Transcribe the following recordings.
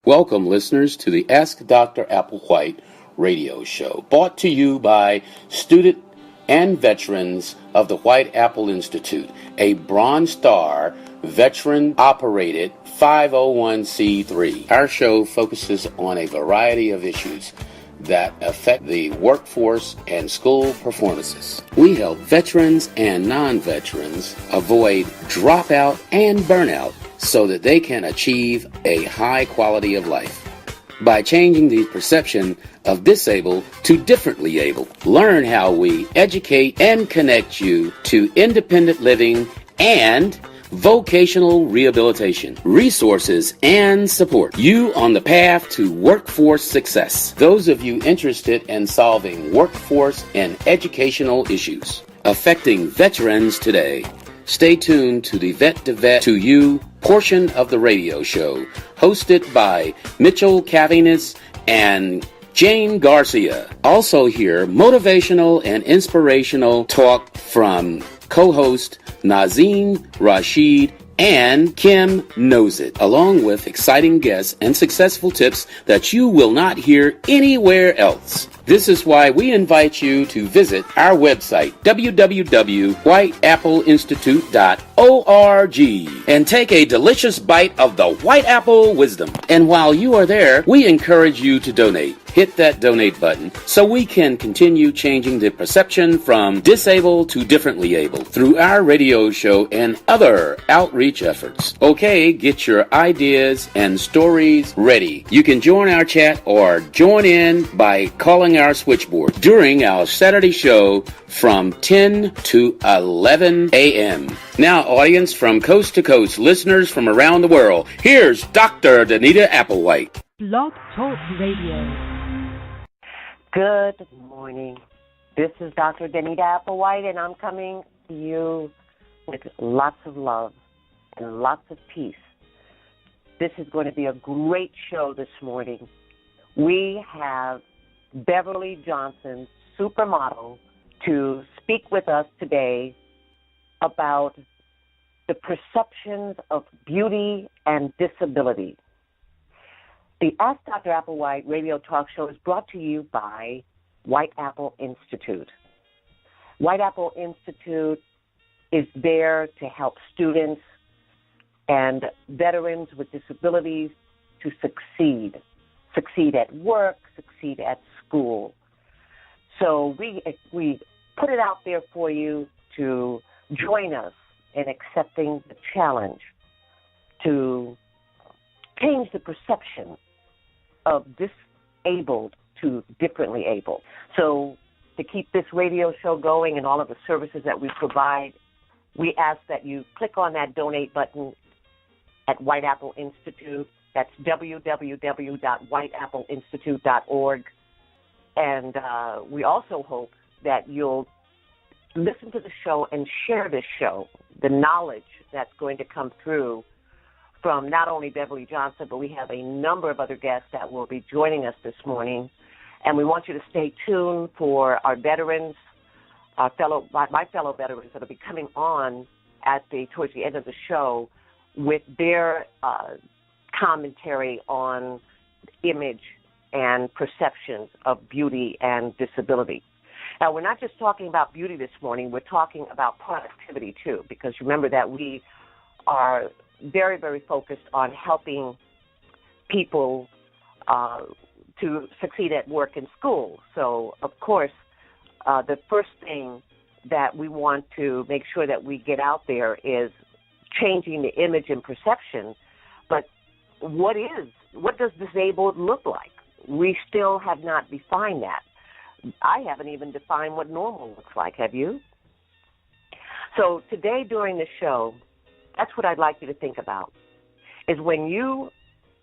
Welcome, listeners, to the Ask Dr. Applewhite radio show, brought to you by student and veterans of the White Apple Institute, a Bronze Star veteran-operated 501c3. Our show focuses on a variety of issues that affect the workforce and school performances. We help veterans and non-veterans avoid dropout and burnout so that they can achieve a high quality of life. By changing the perception of disabled to differently able, learn how we educate and connect you to independent living and vocational rehabilitation, resources, and support you on the path to workforce success. Those of you interested in solving workforce and educational issues affecting veterans today, stay tuned to the Vet to Vet to You portion of the radio show, hosted by Mitchell Cavinas and Jane Garcia. Also hear motivational and inspirational talk from co-host Nazim Rashid and Kim Knows It, along with exciting guests and successful tips that you will not hear anywhere else. This is why we invite you to visit our website, www.whiteappleinstitute.org, and take a delicious bite of the White Apple wisdom. And while you are there, we encourage you to donate. Hit that donate button so we can continue changing the perception from disabled to differently able through our radio show and other outreach efforts. Okay, get your ideas and stories ready. You can join our chat or join in by calling our switchboard during our Saturday show from 10 to 11 a.m. Now, audience from coast to coast, listeners from around the world, here's Dr. Danita Applewhite. Blog Talk Radio. Good morning. This is Dr. Danita Applewhite, and I'm coming to you with lots of love and lots of peace. This is going to be a great show this morning. We have Beverly Johnson, supermodel, to speak with us today about the perceptions of beauty and disability. The Ask Dr. Applewhite radio talk show is brought to you by White Apple Institute. White Apple Institute is there to help students and veterans with disabilities to succeed at work, succeed at school. So we put it out there for you to join us in accepting the challenge to change the perception of disabled to differently able. So to keep this radio show going and all of the services that we provide, we ask that you click on that donate button at White Apple Institute. That's www.whiteappleinstitute.org. And we also hope that you'll listen to the show and share this show, the knowledge that's going to come through from not only Beverly Johnson, but we have a number of other guests that will be joining us this morning. And we want you to stay tuned for our veterans, my fellow veterans that will be coming on towards the end of the show with their commentary on image and perceptions of beauty and disability. Now, we're not just talking about beauty this morning. We're talking about productivity, too, because remember that we are very, very focused on helping people to succeed at work and school. So, of course, the first thing that we want to make sure that we get out there is changing the image and perception. But what does disabled look like? We still have not defined that. I haven't even defined what normal looks like. Have you? So today during the show, that's what I'd like you to think about, is when you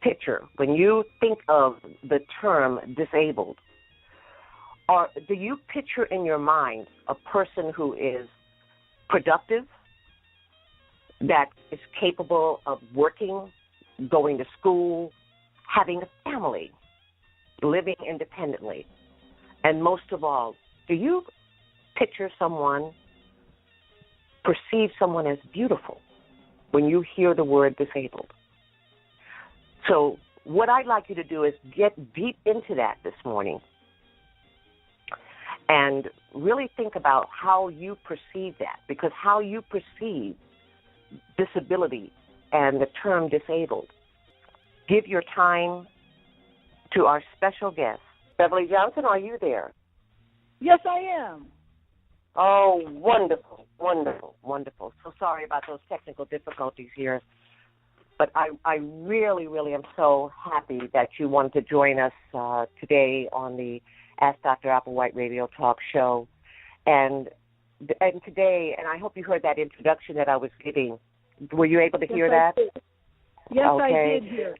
think of the term disabled, or do you picture in your mind a person who is productive, that is capable of working, going to school, having a family, living independently? And most of all, do you perceive someone as beautiful when you hear the word disabled? So what I'd like you to do is get deep into that this morning and really think about how you perceive that, because how you perceive disability and the term disabled. Give your time to our special guest. Beverly Johnson, are you there? Yes, I am. Oh, wonderful, wonderful, wonderful. So sorry about those technical difficulties here. But I really, really am so happy that you wanted to join us today on the Ask Dr. Applewhite Radio Talk Show. And today, and I hope you heard that introduction that I was giving. Were you able to hear that? Yes, okay. I did hear.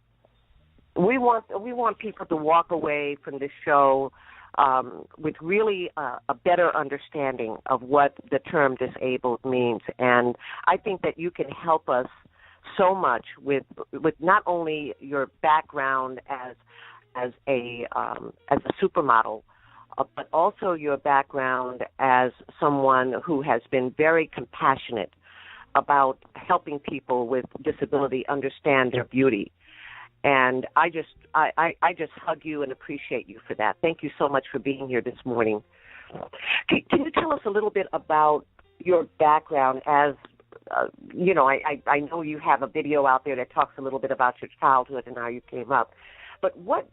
We want people to walk away from this show with really a better understanding of what the term disabled means. And I think that you can help us so much with not only your background as a supermodel, but also your background as someone who has been very compassionate about helping people with disability understand their beauty. And I just hug you and appreciate you for that. Thank you so much for being here this morning. Can you tell us a little bit about your background as I know you have a video out there that talks a little bit about your childhood and how you came up, but what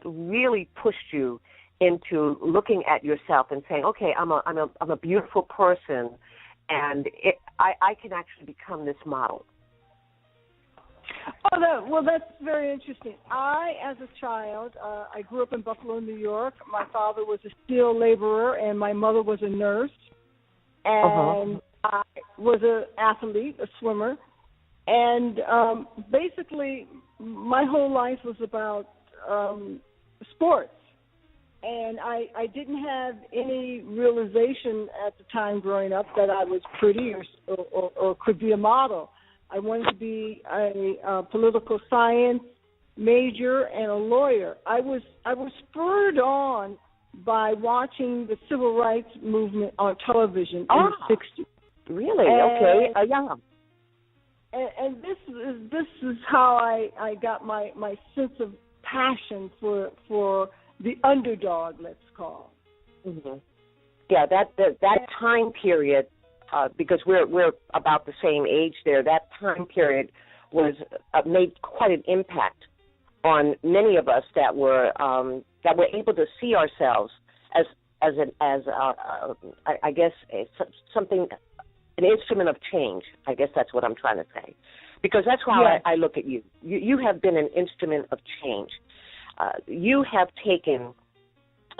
really pushed you into looking at yourself and saying, okay, I'm a beautiful person, and I can actually become this model? Oh, that's very interesting. As a child, I grew up in Buffalo, New York. My father was a steel laborer, and my mother was a nurse. And I was an athlete, a swimmer. And basically, my whole life was about sports. And I didn't have any realization at the time growing up that I was pretty or could be a model. I wanted to be a political science major and a lawyer. I was spurred on by watching the civil rights movement on television in the 60s. Really? Okay. Yeah. And this is how I got my sense of passion for the underdog, let's call. Mm-hmm. Yeah, that time period. Because we're about the same age there, that time period was made quite an impact on many of us that were able to see ourselves as I guess something, an instrument of change. I guess that's what I'm trying to say, because that's how I look at you. You have been an instrument of change. You have taken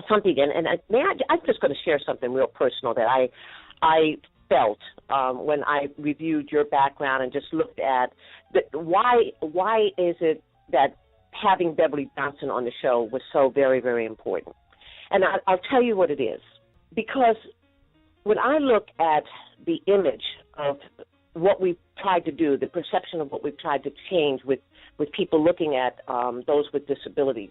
something, and I'm just going to share something real personal that I felt when I reviewed your background and just looked at why is it that having Beverly Johnson on the show was so very, very important. And I'll tell you what it is. Because when I look at the image of what we've tried to do, the perception of what we've tried to change with people looking at those with disabilities,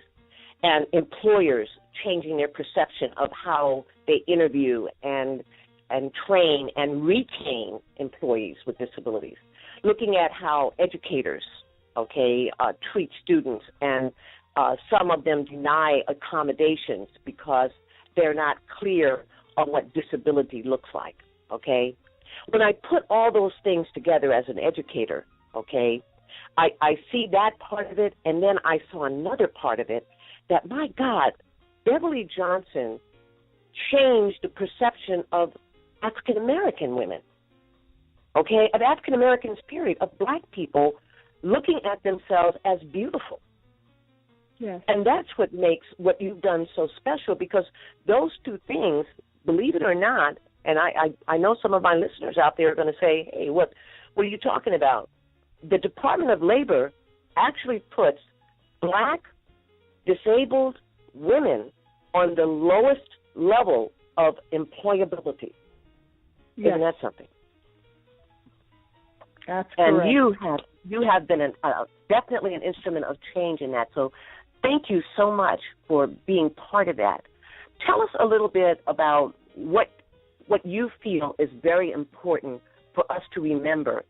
and employers changing their perception of how they interview and train and retain employees with disabilities, looking at how educators, treat students, and some of them deny accommodations because they're not clear on what disability looks like, okay? When I put all those things together as an educator, I see that part of it, and then I saw another part of it that, my God, Beverly Johnson changed the perception of African-American women, of African-Americans, period, of black people looking at themselves as beautiful. Yes. And that's what makes what you've done so special, because those two things, believe it or not, and I know some of my listeners out there are going to say, hey, what are you talking about? The Department of Labor actually puts black, disabled women on the lowest level of employability. Yes. Isn't that something? That's and correct. you have been definitely an instrument of change in that. So thank you so much for being part of that. Tell us a little bit about what you feel is very important for us to remember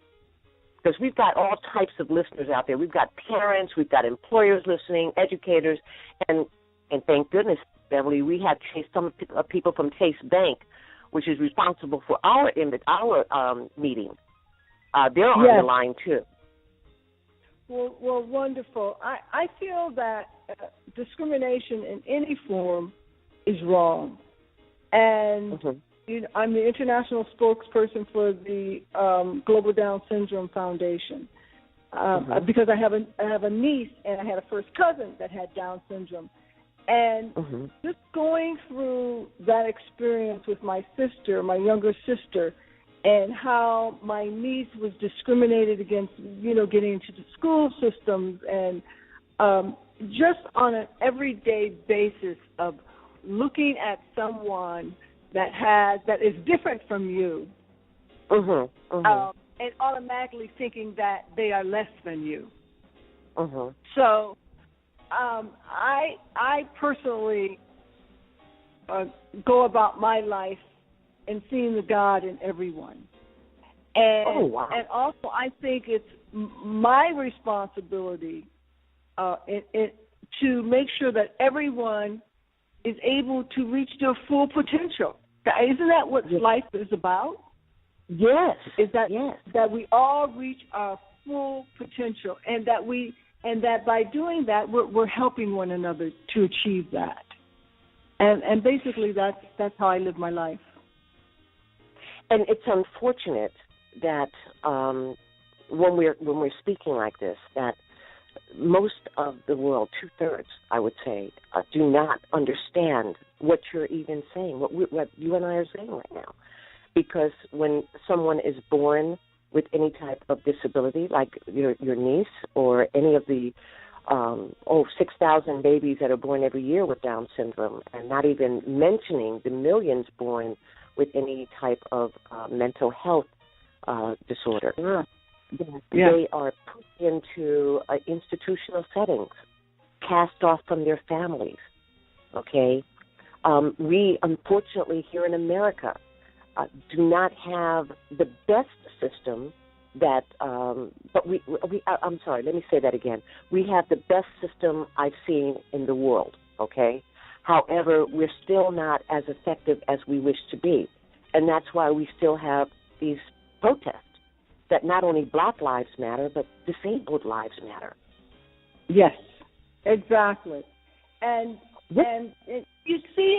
because we've got all types of listeners out there. We've got parents, we've got employers listening, educators, and thank goodness, Beverly, we have some people from Chase Bank, which is responsible for our meeting. They're on the line too. Well, wonderful. I feel that discrimination in any form is wrong, and I'm the international spokesperson for the Global Down Syndrome Foundation because I have a niece and I had a first cousin that had Down syndrome, and just going through that experience with my sister, my younger sister, and how my niece was discriminated against, getting into the school systems, and just on an everyday basis of looking at someone that is different from you, and automatically thinking that they are less than you. So I personally go about my life and seeing the God in everyone. And, and also I think it's my responsibility to make sure that everyone is able to reach their full potential. Isn't that what life is about? Yes. Is that that we all reach our full potential, and that by doing that we're helping one another to achieve that. And basically that's how I live my life. And it's unfortunate that when we're speaking like this, that most of the world, 2/3, I would say, do not understand what you're even saying, what you and I are saying right now. Because when someone is born with any type of disability, like your niece or any of the 6,000 babies that are born every year with Down syndrome, and not even mentioning the millions born with any type of mental health disorder. They are put into institutional settings, cast off from their families, okay? We, unfortunately, here in America, do not have the best system that, I'm sorry, let me say that again. We have the best system I've seen in the world, okay? However, we're still not as effective as we wish to be. And that's why we still have these protests that not only Black lives matter, but disabled lives matter. Yes, exactly. And you see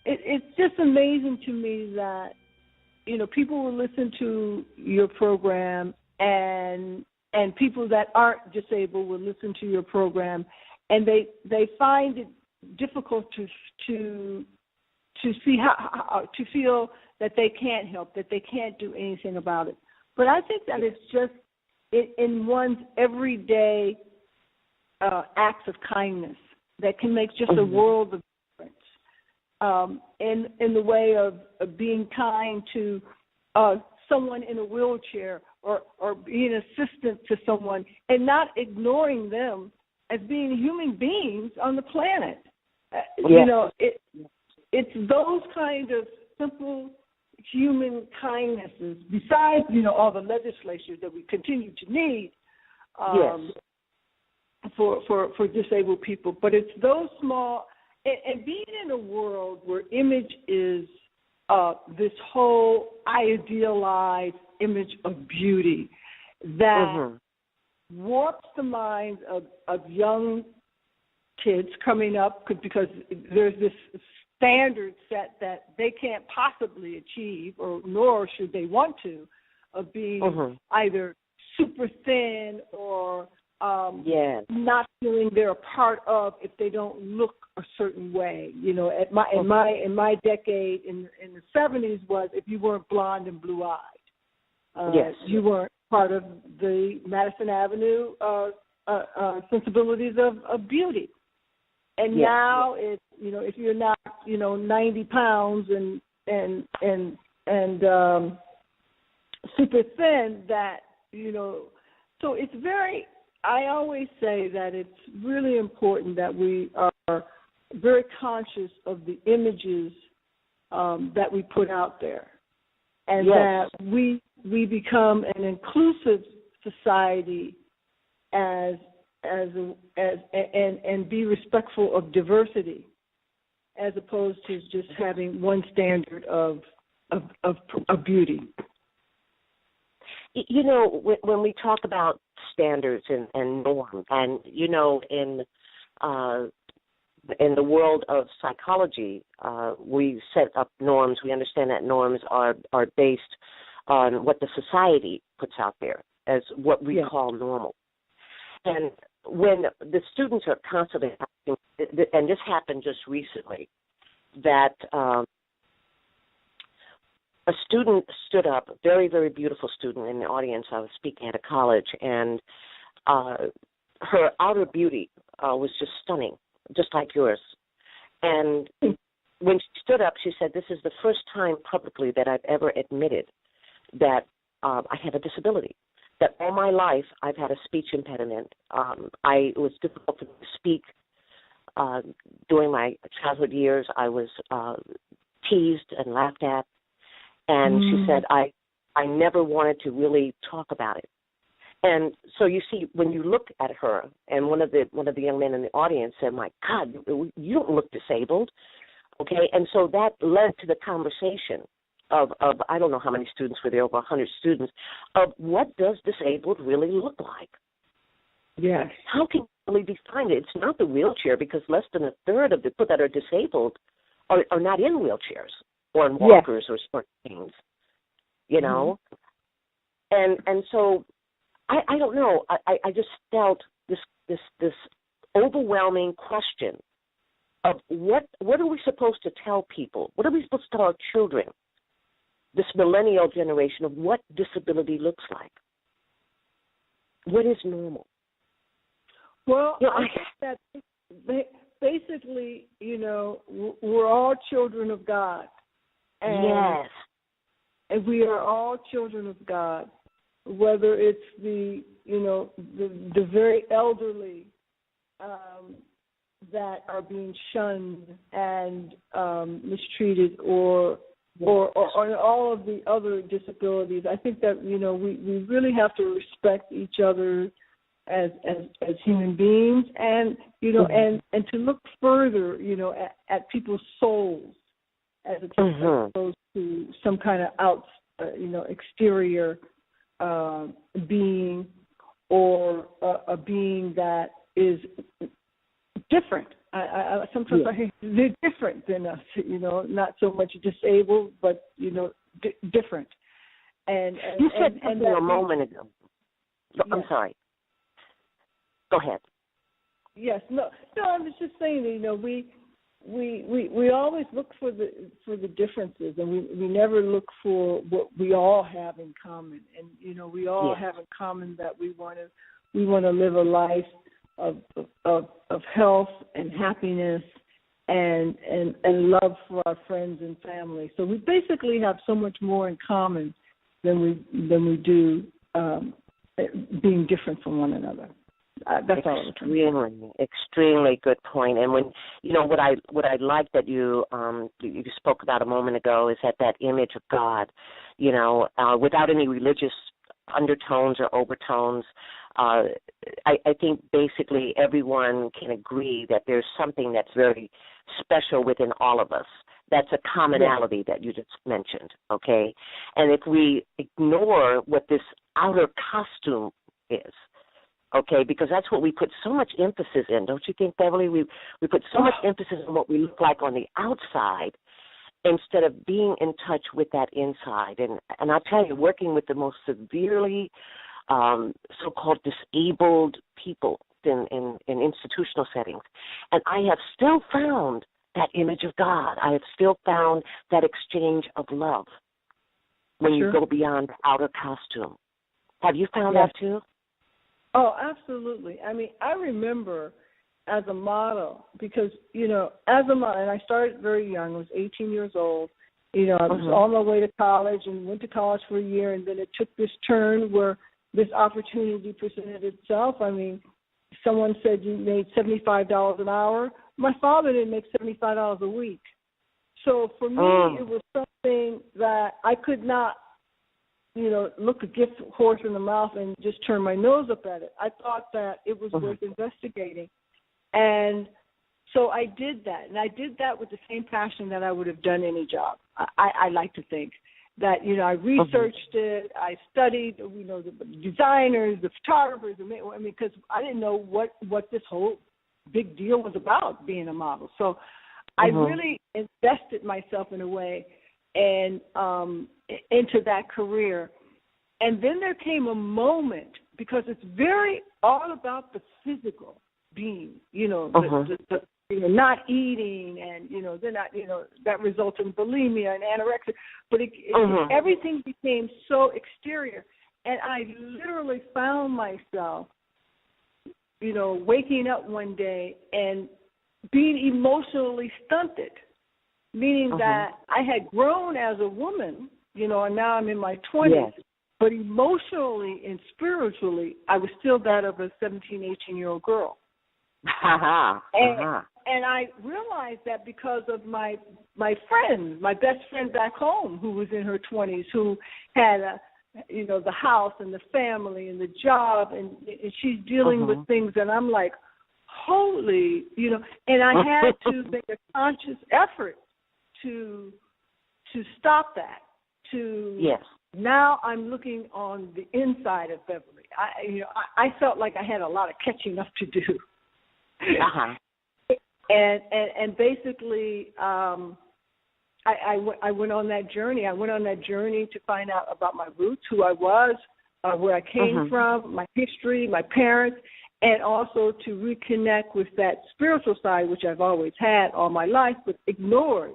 it's just amazing to me that, people will listen to your program, and people that aren't disabled will listen to your program, and they find it difficult to see how to feel that they can't help, that they can't do anything about it. But I think that it's just in one's everyday acts of kindness that can make just a world of difference. In the way of being kind to someone in a wheelchair, or being assistant to someone, and not ignoring them as being human beings on the planet. It's those kind of simple human kindnesses, besides, all the legislation that we continue to need for disabled people. But it's those small, and being in a world where image is this whole idealized image of beauty that warps the minds of young kids coming up, because there's this standard set that they can't possibly achieve, nor should they want to, of being either super thin or not feeling they're a part of if they don't look a certain way. In my decade in the 70s was if you weren't blonde and blue-eyed, you weren't part of the Madison Avenue sensibilities of beauty. And now it's if you're not 90 pounds and super thin, that so it's very. I always say that it's really important that we are very conscious of the images that we put out there, and that we become an inclusive society and be respectful of diversity, as opposed to just having one standard of beauty. You know, when we talk about standards and norms, and you know, in the world of psychology, we set up norms. We understand that norms are based on what the society puts out there as what we call normal. And when the students are constantly asking, and this happened just recently, that a student stood up, a very, very beautiful student in the audience. I was speaking at a college, and her outer beauty was just stunning, just like yours. And when she stood up, she said, "This is the first time publicly that I've ever admitted that I have a disability, that all my life I've had a speech impediment. It was difficult to speak. During my childhood years, I was teased and laughed at. And she said, I never wanted to really talk about it." And so you see, when you look at her, and one of the young men in the audience said, "My God, you don't look disabled." Okay, and so that led to the conversation of I don't know how many students were there, over 100 students, of what does disabled really look like? Yes. How can you really define it? It's not the wheelchair, because less than a third of the people that are disabled are not in wheelchairs or in walkers or sport canes, you know? And so I don't know. I just felt this overwhelming question of what are we supposed to tell people? What are we supposed to tell our children, this millennial generation, of what disability looks like? What is normal? Well, you know, I think that basically, you know, we're all children of God. And, and we are all children of God, whether it's the very elderly that are being shunned and mistreated, or all of the other disabilities. I think that, you know, we really have to respect each other as human beings, and you know, and to look further, you know, at people's souls as opposed to some kind of exterior being, or a being that is different. Sometimes I think they're different than us, you know, not so much disabled, but you know, different. And you said something a moment ago. I'm sorry. Go ahead. Yes. No. I was just saying that, you know, we always look for the differences, and we never look for what we all have in common. And you know, we all have in common that we want to live a life of health and happiness and love for our friends and family. So we basically have so much more in common than we do being different from one another. That's extremely good point. And when you know what I like that you spoke about a moment ago is that image of God, you know, without any religious undertones or overtones. I think basically everyone can agree that there's something that's very special within all of us. That's a commonality that you just mentioned, okay? And if we ignore what this outer costume is, okay, because that's what we put so much emphasis in, don't you think, Beverly? We put so much emphasis on what we look like on the outside instead of being in touch with that inside. And I tell you, working with the most severely so-called disabled people in institutional settings, and I have still found that image of God. I have still found that exchange of love when you go beyond the outer costume. Have you found that too? Oh, absolutely. I mean, I remember as a model, because, you know, as a model, and I started very young, I was 18 years old. You know, I was on my way to college and went to college for a year, and then it took this turn where this opportunity presented itself. I mean, someone said you made $75 an hour. My father didn't make $75 a week. So for me, it was something that I could not look a gift horse in the mouth and just turn my nose up at it. I thought that it was worth investigating. And so I did that. And I did that with the same passion that I would have done any job. I like to think that, I researched it. I studied, the designers, the photographers. Because I didn't know what this whole big deal was about, being a model. So I really invested myself in a way and into that career. And then there came a moment, because it's very all about the physical being, the not eating, and they're not, that results in bulimia and anorexia. But everything became so exterior, and I literally found myself, waking up one day and being emotionally stunted, meaning that I had grown as a woman, and now I'm in my 20s, but emotionally and spiritually, I was still that of a 17, 18-year-old girl. And I realized that because of my friend, my best friend back home, who was in her 20s, who had the house and the family and the job, and she's dealing with things, and I'm like, holy, and I had to make a conscious effort to stop that. Now I'm looking on the inside of Beverly. I felt like I had a lot of catching up to do. And basically, I went on that journey. I went on that journey to find out about my roots, who I was, where I came from, my history, my parents, and also to reconnect with that spiritual side, which I've always had all my life, but ignored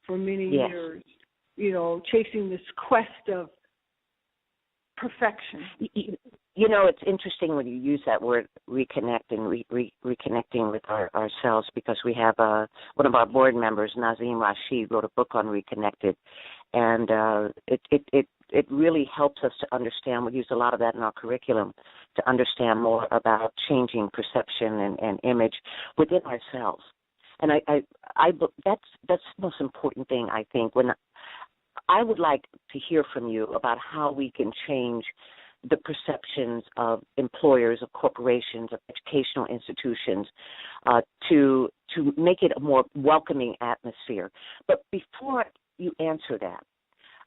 for many years, chasing this quest of perfection. It's interesting when you use that word reconnect and reconnecting with ourselves, because we have one of our board members, Nazim Rashid, wrote a book on Reconnected, and it really helps us to understand. We use a lot of that in our curriculum to understand more about changing perception and image within ourselves. And that's the most important thing, I think. When I would like to hear from you about how we can change the perceptions of employers, of corporations, of educational institutions, to make it a more welcoming atmosphere. But before you answer that,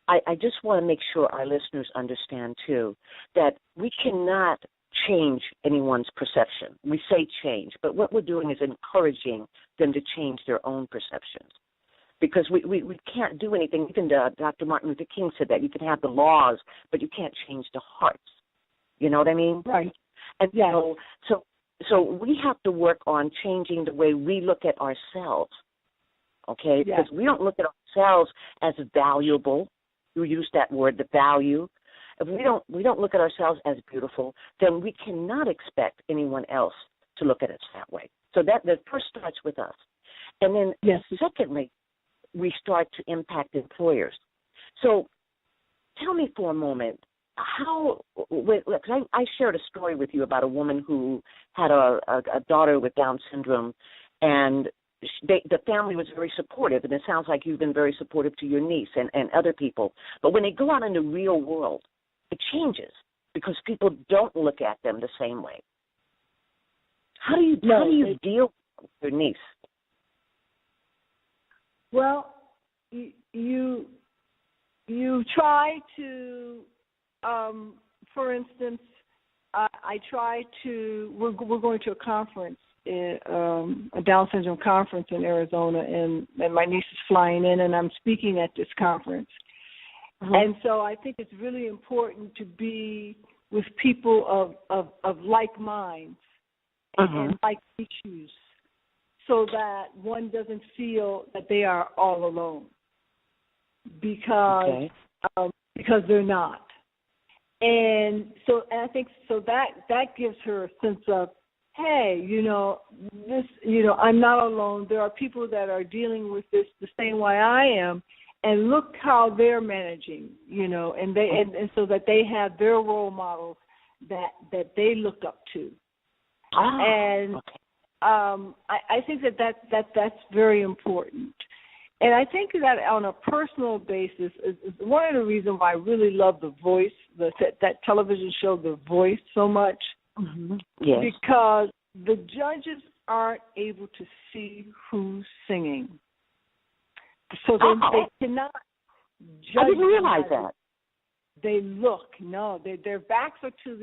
I just want to make sure our listeners understand, too, that we cannot change anyone's perception. We say change, but what we're doing is encouraging them to change their own perceptions. Because we can't do anything. Even Dr. Martin Luther King said that. You can have the laws, but you can't change the hearts. You know what I mean? Right. And so we have to work on changing the way we look at ourselves, okay? Because we don't look at ourselves as valuable. You use that word, the value. If we don't look at ourselves as beautiful, then we cannot expect anyone else to look at us that way. So that first starts with us. And then secondly, we start to impact employers. So tell me for a moment, I shared a story with you about a woman who had a daughter with Down syndrome, and the family was very supportive, and it sounds like you've been very supportive to your niece and other people. But when they go out in the real world, it changes because people don't look at them the same way. How do you deal with your niece? Well, you try to, for instance, I try to. We're going to a conference, a Down syndrome conference in Arizona, and my niece is flying in, and I'm speaking at this conference. And so I think it's really important to be with people of like minds and like issues, so that one doesn't feel that they are all alone, because they're not. And I think that gives her a sense of, hey, I'm not alone. There are people that are dealing with this the same way I am, and look how they're managing, and so that they have their role models that they look up to. I think that's very important. And I think that on a personal basis is one of the reasons why I really love The Voice, that television show, The Voice, so much. Mm-hmm. Yes. Because the judges aren't able to see who's singing. So they cannot judge. I didn't realize that. They look. No, their backs are to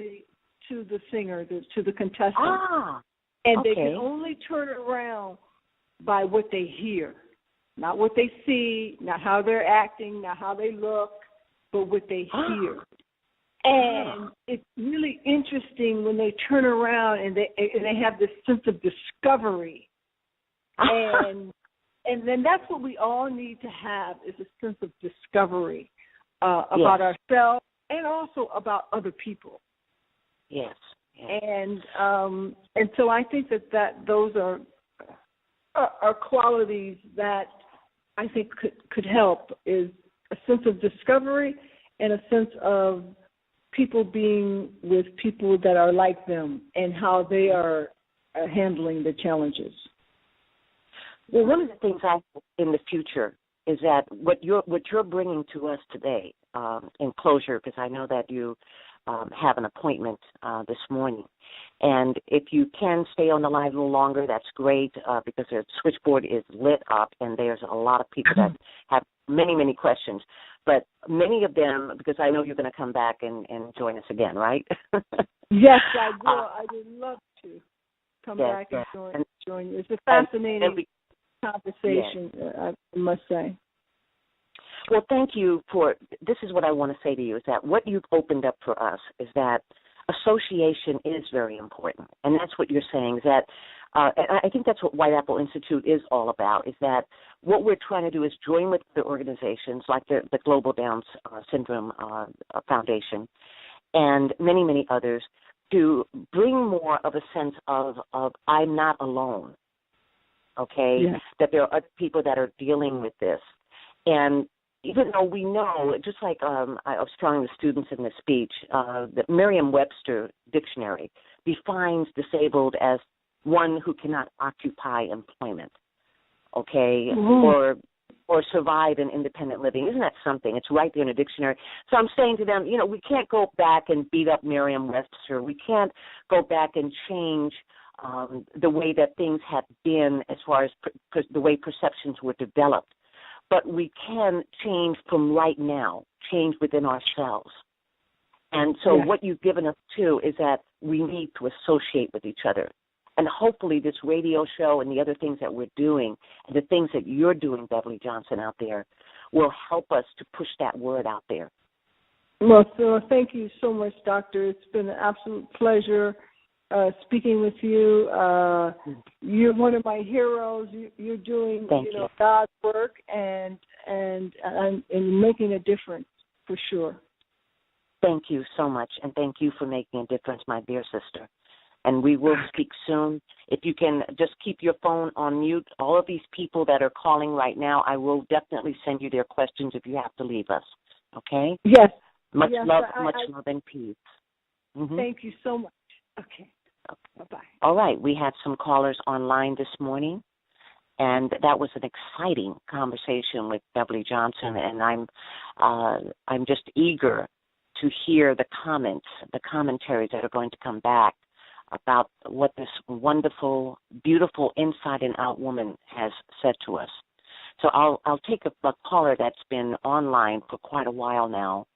the singer, to the contestant. And okay. They can only turn around by what they hear. Not what they see, not how they're acting, not how they look, but what they hear. And it's really interesting when they turn around and they have this sense of discovery. And then that's what we all need to have, is a sense of discovery about ourselves and also about other people. Yes. And so I think that those are qualities that I think could help, is a sense of discovery and a sense of people being with people that are like them and how they are handling the challenges. Well, one of the things I hope in the future is that what you're bringing to us today, in closure, because I know that you have an appointment this morning. And if you can stay on the line a little longer, that's great, because the switchboard is lit up, and there's a lot of people that have many, many questions. But many of them, because I know you're going to come back and join us again, right? Yes, I will. I would love to come back and join you. It's a fascinating conversation, I must say. Well, thank you this is what I want to say to you, is that what you've opened up for us is that association is very important. And that's what you're saying, is that, and I think that's what White Apple Institute is all about, is that what we're trying to do is join with the organizations like the Global Down Syndrome Foundation and many, many others to bring more of a sense of I'm not alone, okay, that there are people that are dealing with this. And even though we know, just like I was telling the students in the speech, that Merriam-Webster dictionary defines disabled as one who cannot occupy employment, okay, or survive in independent living. Isn't that something? It's right there in the dictionary. So I'm saying to them, we can't go back and beat up Merriam-Webster. We can't go back and change the way that things have been as far as the way perceptions were developed. But we can change from right now, change within ourselves. And so what you've given us, too, is that we need to associate with each other. And hopefully this radio show and the other things that we're doing and the things that you're doing, Beverly Johnson, out there, will help us to push that word out there. Well, so thank you so much, Doctor. It's been an absolute pleasure speaking with you. You're one of my heroes. You're doing God's work and making a difference for sure. Thank you so much, and thank you for making a difference, my dear sister. And we will speak soon. If you can just keep your phone on mute, all of these people that are calling right now, I will definitely send you their questions if you have to leave us. Okay? Yes. Much love and peace. Mm-hmm. Thank you so much. Okay. Bye-bye. All right. We had some callers online this morning, and that was an exciting conversation with Beverly Johnson, and I'm just eager to hear the commentaries that are going to come back about what this wonderful, beautiful, inside and out woman has said to us. So I'll take a caller that's been online for quite a while now.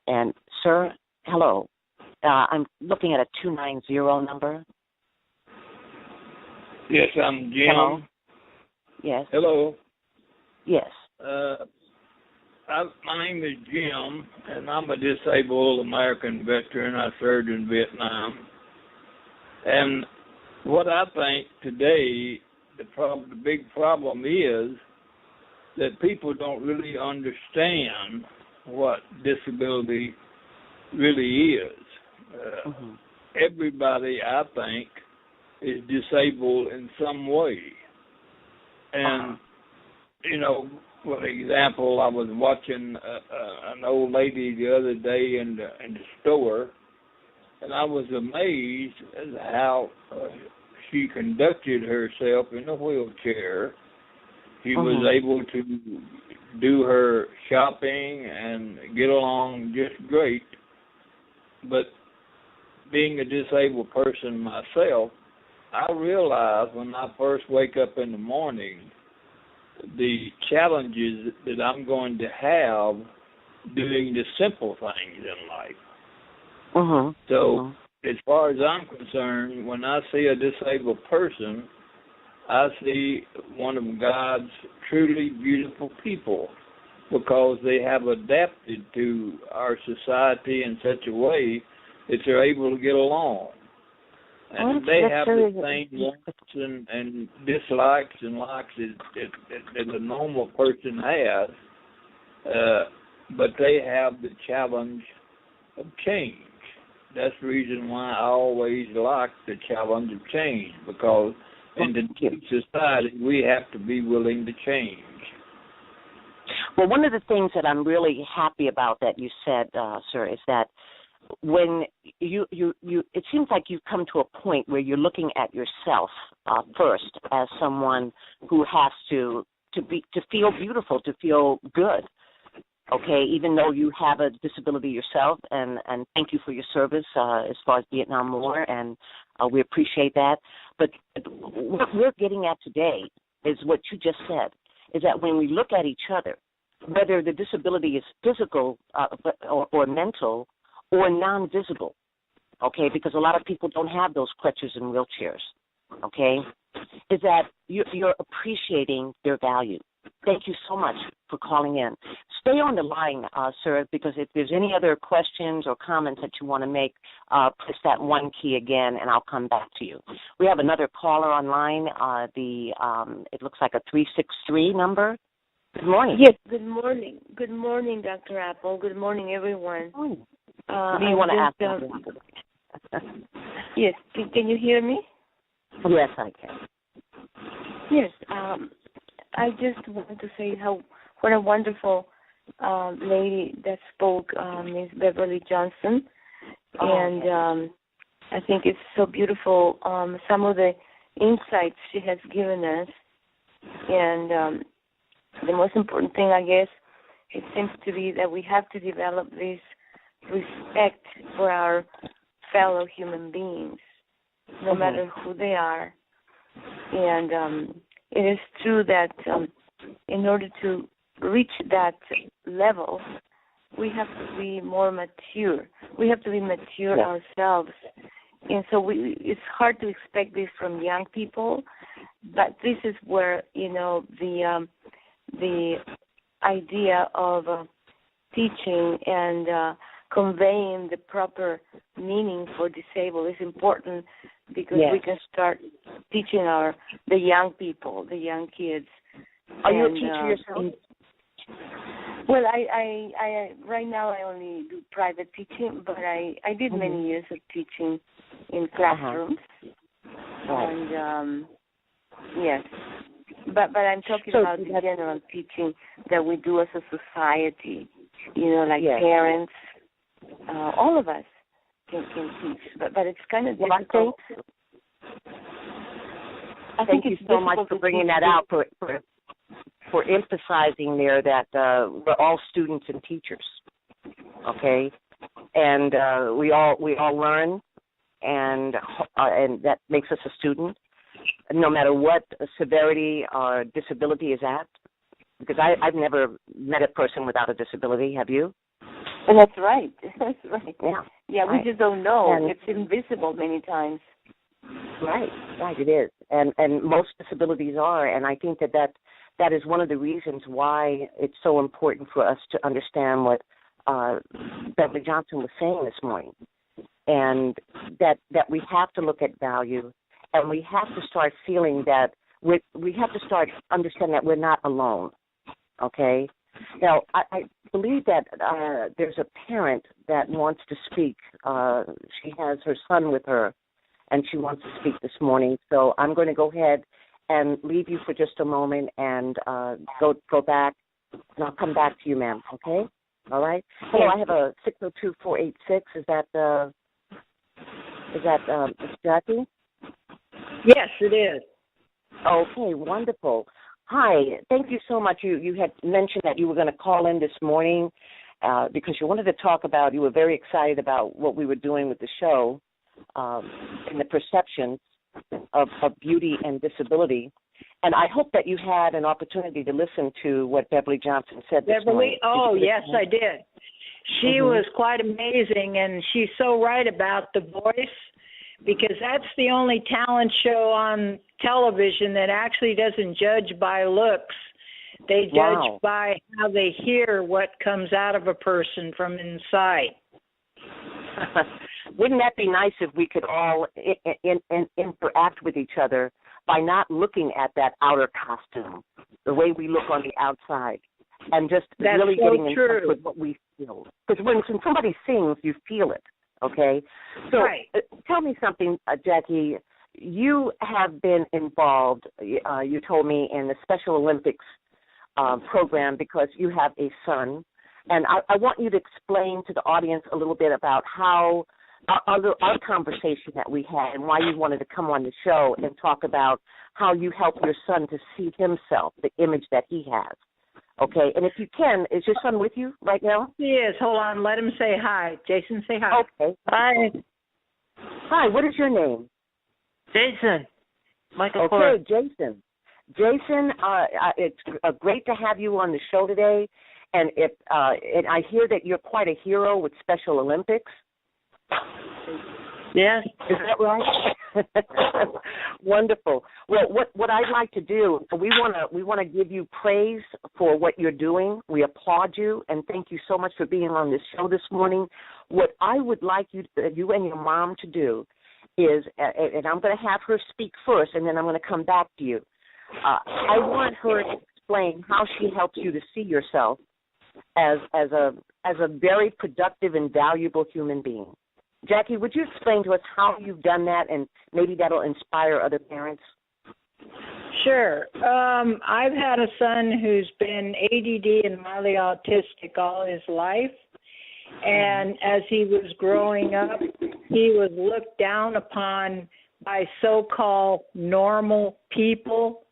And, sir, hello. I'm looking at a 290 number. Yes, I'm Jim. Hello. Yes. Hello. Yes. My name is Jim, and I'm a disabled American veteran. I served in Vietnam. And what I think today, the big problem is that people don't really understand what disability really is. Everybody, I think, is disabled in some way. And, for example, I was watching an old lady the other day in the store, and I was amazed at how she conducted herself in a wheelchair. She was able to do her shopping and get along just great. But being a disabled person myself, I realize when I first wake up in the morning the challenges that I'm going to have doing the simple things in life. So as far as I'm concerned, when I see a disabled person, I see one of God's truly beautiful people, because they have adapted to our society in such a way that they're able to get along. And they have the same wants and dislikes and likes that a normal person has, but they have the challenge of change. That's the reason why I always like the challenge of change, because in the society we have to be willing to change. Well, one of the things that I'm really happy about that you said, sir, is that when you it seems like you've come to a point where you're looking at yourself first as someone who has to feel beautiful, to feel good. Okay, even though you have a disability yourself, and thank you for your service as far as Vietnam War, and we appreciate that. But what we're getting at today is what you just said, is that when we look at each other, whether the disability is physical or mental or non-visible, okay, because a lot of people don't have those crutches and wheelchairs, okay, is that you're appreciating their value. Thank you so much for calling in. Stay on the line, sir, because if there's any other questions or comments that you want to make, press that 1 key again, and I'll come back to you. We have another caller online. It looks like a 363 number. Good morning. Yes, good morning. Good morning, Dr. Apple. Good morning, everyone. What do you want to ask? Yes, can you hear me? Yes, I can. Yes, I just want to say what a wonderful lady that spoke, Ms. Beverly Johnson, and I think it's so beautiful, some of the insights she has given us, and the most important thing, I guess, it seems to be that we have to develop this respect for our fellow human beings, no matter who they are. And it is true that in order to reach that level, we have to be more mature. We have to be mature ourselves. And so it's hard to expect this from young people, but this is where, the idea of teaching and conveying the proper meaning for disabled is important, because we can start teaching the young people, the young kids. Are you a teacher yourself? Well, I right now I only do private teaching, but I did many years of teaching in classrooms. And yes. But I'm talking about the general teaching that we do as a society, parents, all of us can teach. But it's kind of difficult. Thank you so much for bringing that out, for emphasizing there that we're all students and teachers, okay? And we all learn, and that makes us a student, no matter what severity or disability is at. Because I've never met a person without a disability. Have you? And that's right. That's right. Yeah, we right. just don't know. And it's invisible many times. Right, it is. And most disabilities are. And I think that is one of the reasons why it's so important for us to understand what Beverly Johnson was saying this morning. And that we have to look at value, and we have to start feeling that we have to start understanding that we're not alone, okay? Now, I believe that there's a parent that wants to speak. She has her son with her, and she wants to speak this morning. So I'm going to go ahead and leave you for just a moment and go back, and I'll come back to you, ma'am, okay? All right? Hello, I have a 602-486. Is that Miss Jackie? Yes, it is. Okay, wonderful. Hi. Thank you so much. You had mentioned that you were going to call in this morning because you wanted to talk about, you were very excited about what we were doing with the show and the perceptions of beauty and disability. And I hope that you had an opportunity to listen to what Beverly Johnson said this morning. Oh, yes, I did. She was quite amazing, and she's so right about The Voice, because that's the only talent show on television that actually doesn't judge by looks. They judge by how they hear what comes out of a person from inside. Wouldn't that be nice if we could all interact with each other by not looking at that outer costume, the way we look on the outside, and just really getting in touch with what we feel? Because when somebody sings, you feel it, okay? So tell me something, Jackie. You have been involved, you told me, in the Special Olympics program because you have a son. And I want you to explain to the audience a little bit about how our conversation that we had and why you wanted to come on the show and talk about how you help your son to see himself, the image that he has. Okay? And if you can, is your son with you right now? He is. Hold on. Let him say hi. Jason, say hi. Okay. Hi. Hi. What is your name? Jason. Michael. Okay, Jason. Jason, it's great to have you on the show today. And and I hear that you're quite a hero with Special Olympics. Yes. Is that right? Wonderful. Well, what I'd like to do, we want to give you praise for what you're doing. We applaud you and thank you so much for being on this show this morning. What I would like you and your mom to do is, and I'm going to have her speak first, and then I'm going to come back to you. I want her to explain how she helps you to see yourself as a very productive and valuable human being. Jackie, would you explain to us how you've done that, and maybe that'll inspire other parents? Sure. I've had a son who's been ADD and mildly autistic all his life, and as he was growing up, he was looked down upon by so-called normal people,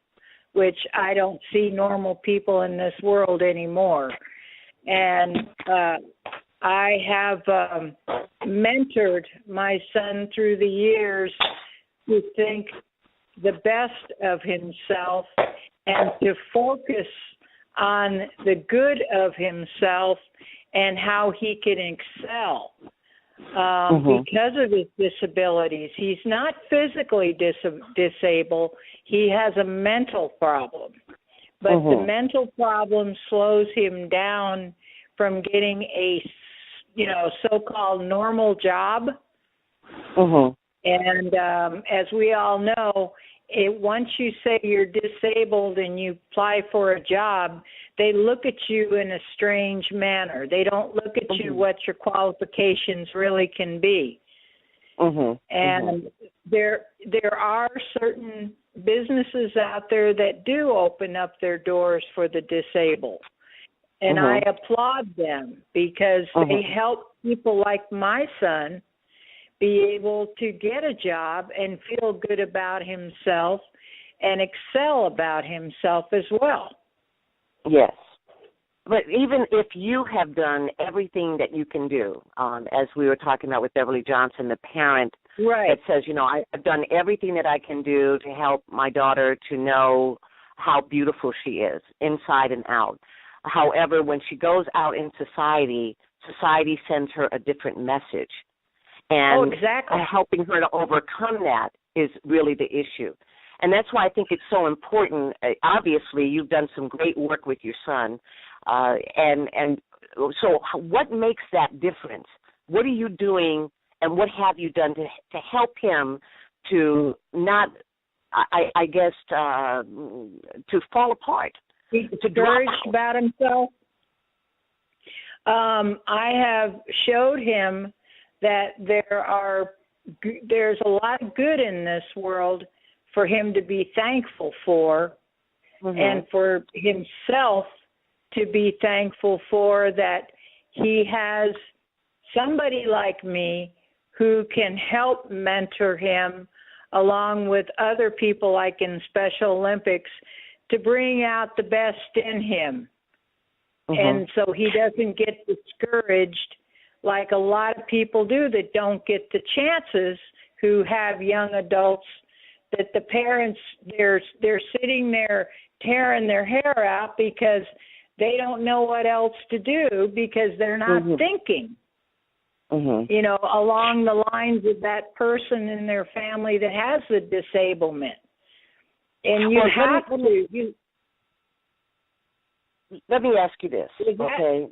which I don't see normal people in this world anymore. And I have mentored my son through the years to think the best of himself and to focus on the good of himself and how he can excel because of his disabilities. He's not physically disabled. He has a mental problem. But the mental problem slows him down from getting a, so-called normal job. And as we all know, once you say you're disabled and you apply for a job, they look at you in a strange manner. They don't look at you what your qualifications really can be. And there are certain businesses out there that do open up their doors for the disabled. And I applaud them because they help people like my son be able to get a job and feel good about himself and excel about himself as well. Yes. But even if you have done everything that you can do, as we were talking about with Beverly Johnson, the parent that says, I've done everything that I can do to help my daughter to know how beautiful she is, inside and out. However, when she goes out in society, society sends her a different message. And helping her to overcome that is really the issue. And that's why I think it's so important. Obviously, you've done some great work with your son. And so what makes that difference? What are you doing and what have you done to help him to not, I guess, to fall apart? He's discouraged about himself. I have showed him that there's a lot of good in this world for him to be thankful for, and for himself to be thankful for, that he has somebody like me who can help mentor him along with other people like in Special Olympics to bring out the best in him. And so he doesn't get discouraged like a lot of people do that don't get the chances, who have young adults that the parents, they're sitting there tearing their hair out because they don't know what else to do because they're not thinking, you know, along the lines of that person in their family that has the disablement. And you have to. Let me ask you this, okay?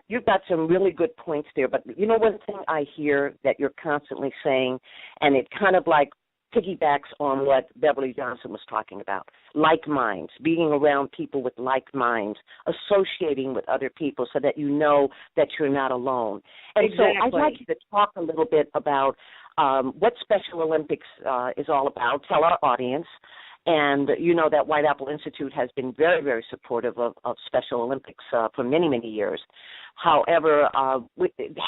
You've got some really good points there, but you know one thing I hear that you're constantly saying, and it kind of like piggybacks on what Beverly Johnson was talking about, like minds, being around people with like minds, associating with other people so that you know that you're not alone. And so I'd like you to talk a little bit about what Special Olympics is all about. Tell our audience. And you know that White Apple Institute has been very, very supportive of Special Olympics for many, many years. However,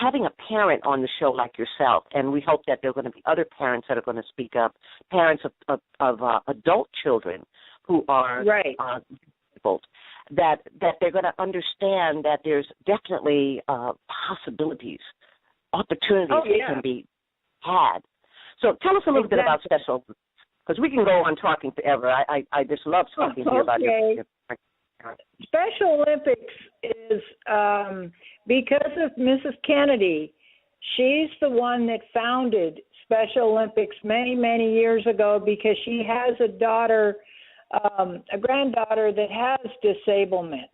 having a parent on the show like yourself, and we hope that there are going to be other parents that are going to speak up, parents of adult children who are disabled, that they're going to understand that there's definitely possibilities, opportunities that can be had. So tell us a little bit about Special Olympics. Because we can go on talking forever. I just love talking to you about your Special Olympics is because of Mrs. Kennedy. She's the one that founded Special Olympics many, many years ago because she has a daughter, a granddaughter that has disablement.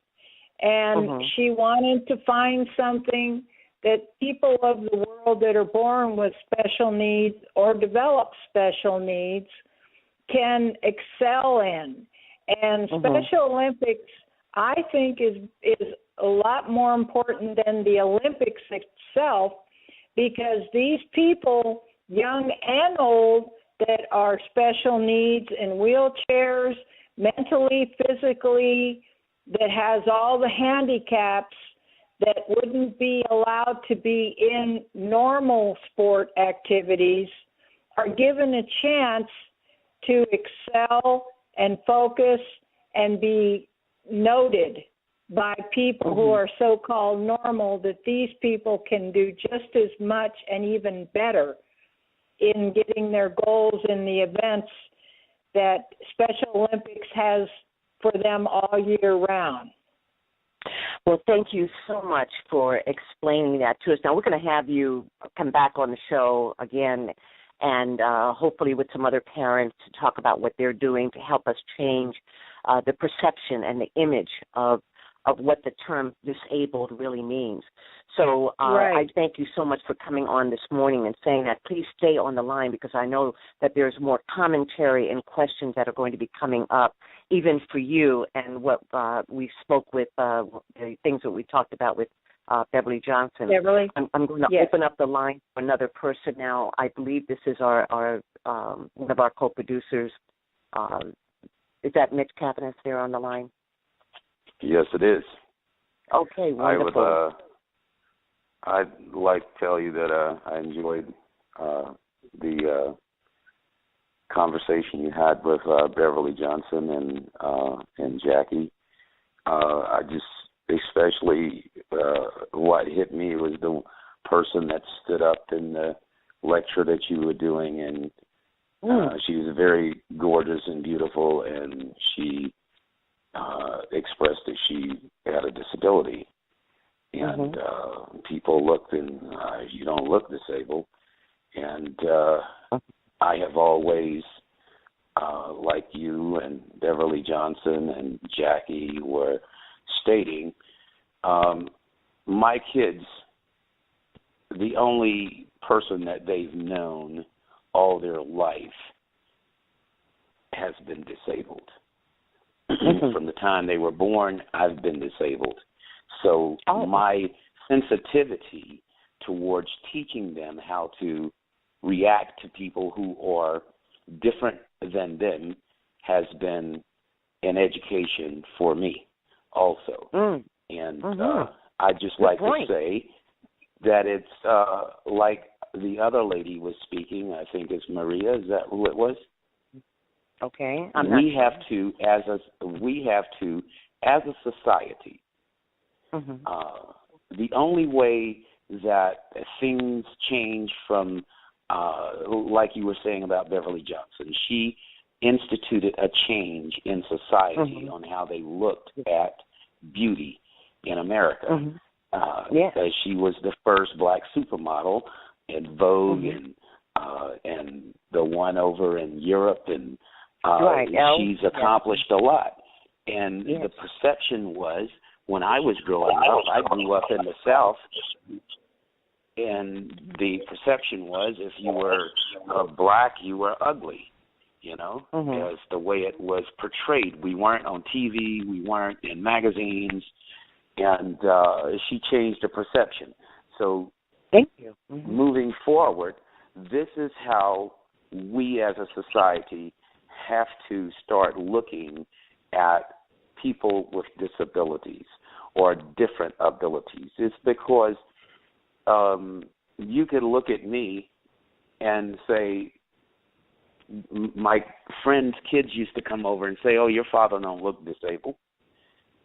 And she wanted to find something that people of the world that are born with special needs or develop special needs can excel in. And Special Olympics, I think, is a lot more important than the Olympics itself, because these people, young and old, that are special needs in wheelchairs, mentally, physically, that has all the handicaps that wouldn't be allowed to be in normal sport activities, are given a chance to excel and focus and be noted by people who are so-called normal, that these people can do just as much and even better in getting their goals in the events that Special Olympics has for them all year round. Well, thank you so much for explaining that to us. Now, we're going to have you come back on the show again, and hopefully with some other parents to talk about what they're doing to help us change the perception and the image of what the term disabled really means. So I thank you so much for coming on this morning and saying that. Please stay on the line, because I know that there's more commentary and questions that are going to be coming up, even for you, and what we spoke with, the things that we talked about with Beverly Johnson. Beverly? I'm going to open up the line for another person now. I believe this is our one of our co-producers. Is that Mitch Cavanagh there on the line? Yes, it is. Okay, wonderful. I'd like to tell you that I enjoyed the conversation you had with Beverly Johnson and Jackie. I just especially what hit me was the person that stood up in the lecture that you were doing, and she was very gorgeous and beautiful, and she expressed that she had a disability. And people looked, and you don't look disabled. And I have always, like you and Beverly Johnson and Jackie were stating, my kids, the only person that they've known all their life has been disabled. From the time they were born, I've been disabled. So my sensitivity towards teaching them how to react to people who are different than them has been an education for me also. And I'd just like to say that it's like the other lady was speaking, I think it's Maria, is that who it was? Okay. We have to, as a society. The only way that things change from, like you were saying about Beverly Johnson, she instituted a change in society on how they looked at beauty in America. She was the first black supermodel in Vogue and the one over in Europe, and she's accomplished a lot. And the perception was, when I was growing up, I grew up in the South, and the perception was if you were black, you were ugly. You know, as the way it was portrayed. We weren't on TV, we weren't in magazines, and she changed the perception. So, thank you. Moving forward, this is how we as a society have to start looking at people with disabilities or different abilities. It's because you could look at me and say, my friends' kids used to come over and say, "Oh, your father don't look disabled,"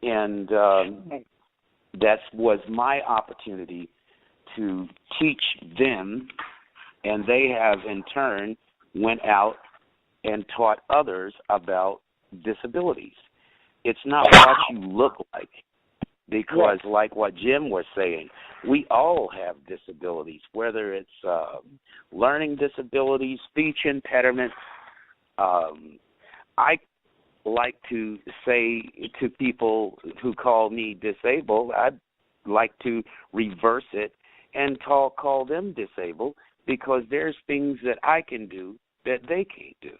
and that was my opportunity to teach them, and they have in turn went out and taught others about disabilities. It's not what you look like, because like what Jim was saying, we all have disabilities, whether it's learning disabilities, speech impediment. I like to say to people who call me disabled, I'd like to reverse it and call them disabled, because there's things that I can do that they can't do.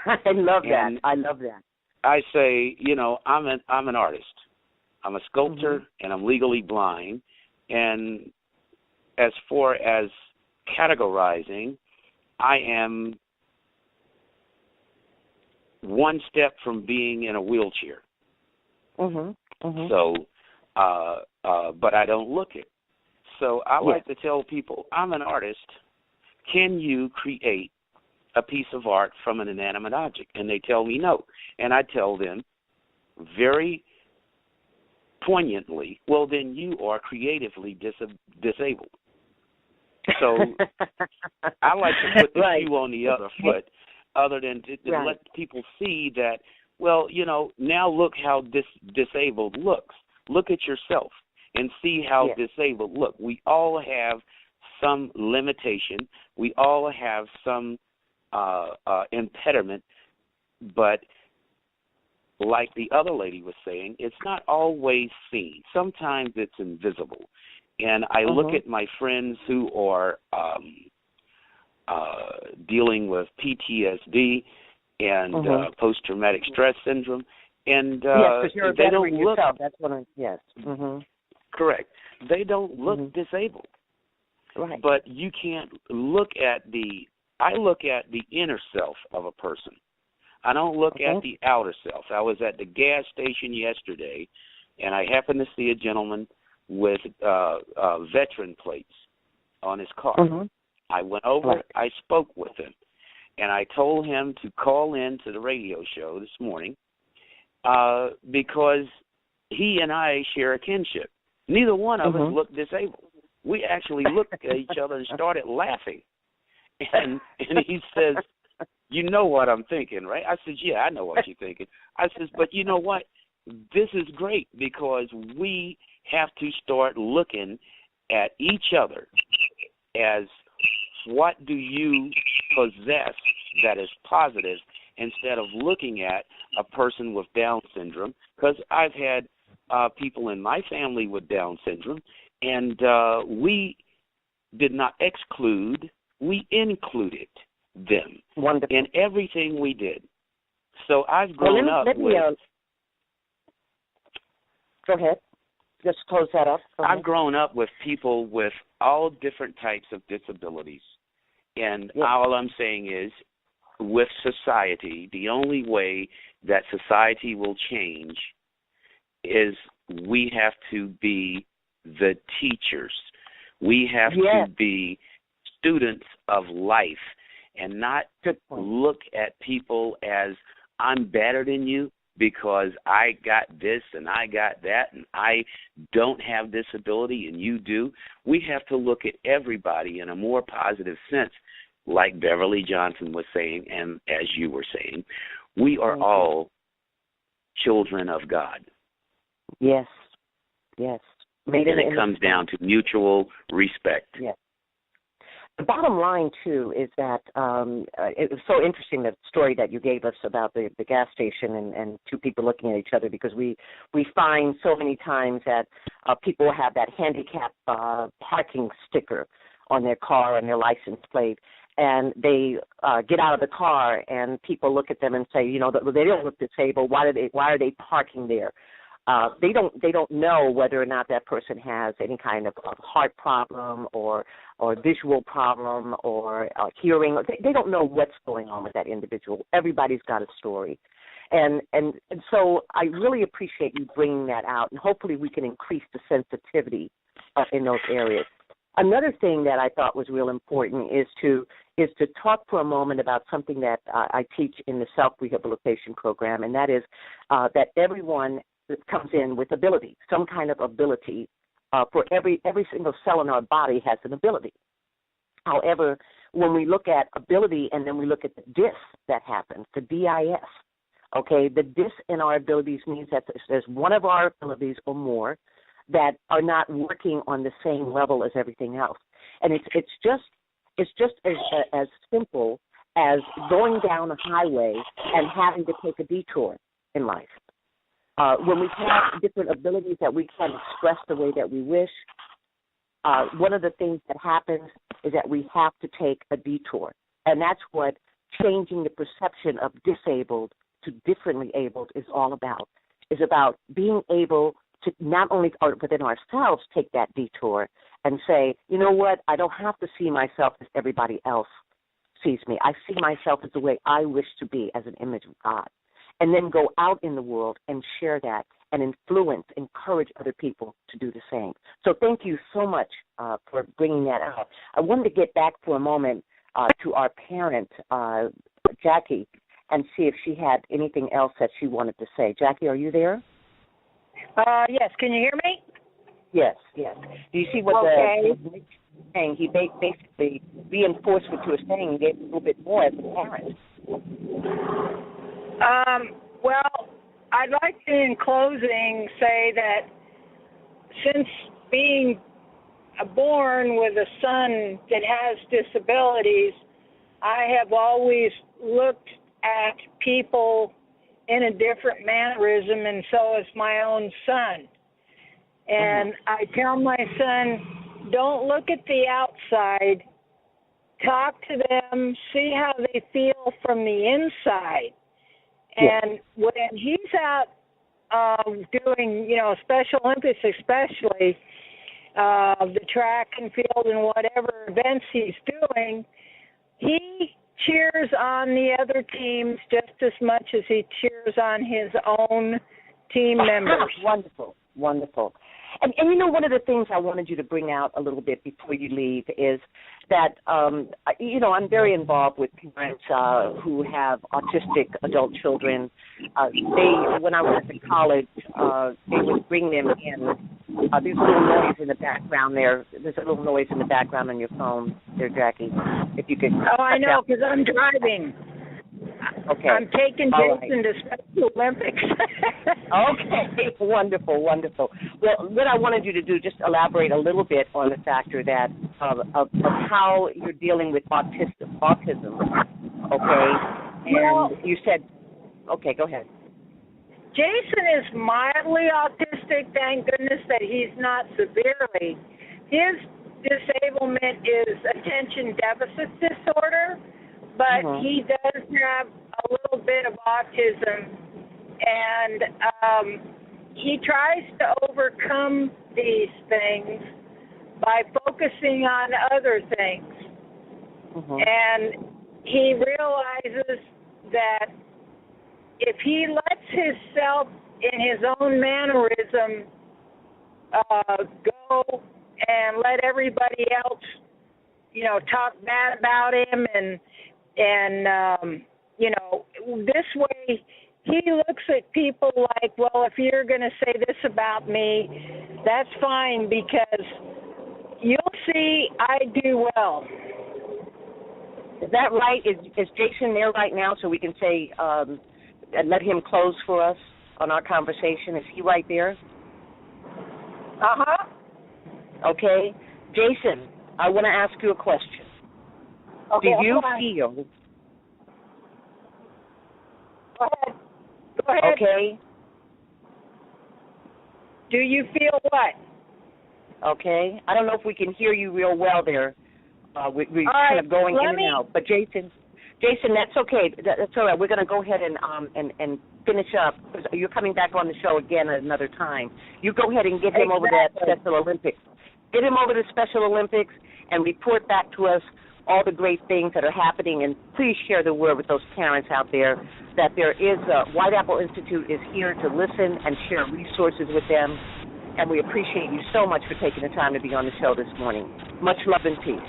I love that. I say, you know, I'm an artist. I'm a sculptor, and I'm legally blind. And as far as categorizing, I am one step from being in a wheelchair. So, but I don't look it. So I like to tell people, I'm an artist. Can you create a piece of art from an inanimate object? And they tell me no. And I tell them very poignantly, well, then you are creatively disabled. So I like to put the shoe on the other foot, other than to let people see that, well, you know, now look how disabled looks. Look at yourself and see how disabled look. We all have some limitation. We all have some impediment, but like the other lady was saying, it's not always seen. Sometimes it's invisible. And I look at my friends who are dealing with PTSD and post-traumatic stress syndrome, and because you're a they don't veteran look. yourself. That's what Correct. They don't look disabled. Right. But you can't look at I look at the inner self of a person. I don't look at the outer self. I was at the gas station yesterday, and I happened to see a gentleman with veteran plates on his car. I went over, I spoke with him, and I told him to call in to the radio show this morning because he and I share a kinship. Neither one of us looked disabled. We actually looked at each other and started laughing. And he says, "You know what I'm thinking, right?" I said, "Yeah, I know what you're thinking." I says, "But you know what? This is great because we have to start looking at each other as what do you possess that is positive instead of looking at a person with Down syndrome." Because I've had people in my family with Down syndrome, and we did not exclude, we included them in everything we did. So I've grown up with... Go ahead. Just close that up. I've grown up with people with all different types of disabilities. And all I'm saying is, with society, the only way that society will change is we have to be the teachers. We have to be students of life and not look at people as I'm better than you because I got this and I got that and I don't have this ability and you do. We have to look at everybody in a more positive sense, like Beverly Johnson was saying and as you were saying. We are all children of God. Yes, yes. And it comes down to mutual respect. Yes. The bottom line, too, is that it was so interesting, the story that you gave us about the gas station and two people looking at each other, because we find so many times that people have that handicap parking sticker on their car and their license plate, and they get out of the car and people look at them and say, you know, they don't look disabled. Why are they parking there? They don't know whether or not that person has any kind of heart problem or visual problem or hearing. They don't know what's going on with that individual. Everybody's got a story. And so I really appreciate you bringing that out, and hopefully we can increase the sensitivity in those areas. Another thing that I thought was real important is to talk for a moment about something that I teach in the self-rehabilitation program, and that is that everyone comes in with ability, some kind of ability. For every single cell in our body has an ability. However, when we look at ability and then we look at the dis that happens, the DIS, okay, the dis in our abilities means that there's one of our abilities or more that are not working on the same level as everything else. And it's just as simple as going down a highway and having to take a detour in life. When we have different abilities that we can't express the way that we wish, one of the things that happens is that we have to take a detour. And that's what changing the perception of disabled to differently abled is all about. It's about being able to not only within ourselves take that detour and say, you know what, I don't have to see myself as everybody else sees me. I see myself as the way I wish to be, as an image of God. And then go out in the world and share that and encourage other people to do the same. So thank you so much for bringing that out. I wanted to get back for a moment to our parent, Jackie, and see if she had anything else that she wanted to say. Jackie, are you there? Yes. Can you hear me? Yes. Do you see what the saying? He basically reinforced what you were saying and gave a little bit more as a parent. Well, I'd like to, in closing, say that since being born with a son that has disabilities, I have always looked at people in a different mannerism, and so is my own son. And I tell my son, don't look at the outside, talk to them, see how they feel from the inside. And when he's out doing, Special Olympics especially, the track and field and whatever events he's doing, he cheers on the other teams just as much as he cheers on his own team members. Wonderful. And one of the things I wanted you to bring out a little bit before you leave is that, I'm very involved with parents who have autistic adult children. When I went to college, they would bring them in. There's a little noise in the background there. There's a little noise in the background on your phone there, Jackie. If you could. Oh, I know, because I'm driving. Okay. I'm taking Jason to Special Olympics. Okay, wonderful. Well, what I wanted you to do, just elaborate a little bit on the factor that of how you're dealing with autism. Okay, and you said, okay, go ahead. Jason is mildly autistic. Thank goodness that he's not severely. His disablement is attention deficit disorder. But he does have a little bit of autism, and he tries to overcome these things by focusing on other things. And he realizes that if he lets himself in his own mannerism go and let everybody else, talk bad about him, and And this way he looks at people like, well, if you're going to say this about me, that's fine, because you'll see I do well. Is that right? Is Jason there right now so we can say, let him close for us on our conversation? Is he right there? Uh-huh. Okay. Jason, I want to ask you a question. Okay, Do you feel... Go ahead. Okay. Do you feel what? Okay. I don't know if we can hear you real well there. We're kind right, of going in and out. But Jason, that's okay. That's all right. We're going to go ahead and finish up, because you're coming back on the show again at another time. You go ahead and get him over to that Special Olympics. Get him over to Special Olympics and report back to us all the great things that are happening. And please share the word with those parents out there that there is White Apple Institute is here to listen and share resources with them. And we appreciate you so much for taking the time to be on the show this morning. Much love and peace.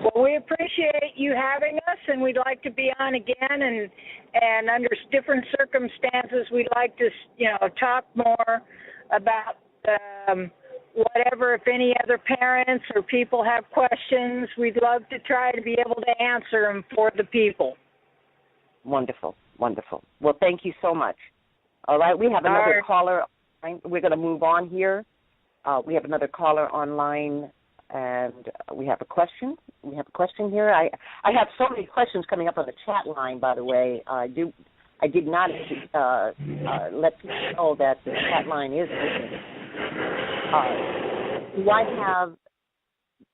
Well, we appreciate you having us, and we'd like to be on again. And under different circumstances, we'd like to, talk more about whatever. If any other parents or people have questions, we'd love to try to be able to answer them for the people. Wonderful, wonderful. Well, thank you so much. All right, we have another caller. We're going to move on here. We have another caller online, and we have a question. We have a question here. I have so many questions coming up on the chat line, by the way. I did not let people know that the chat line is open.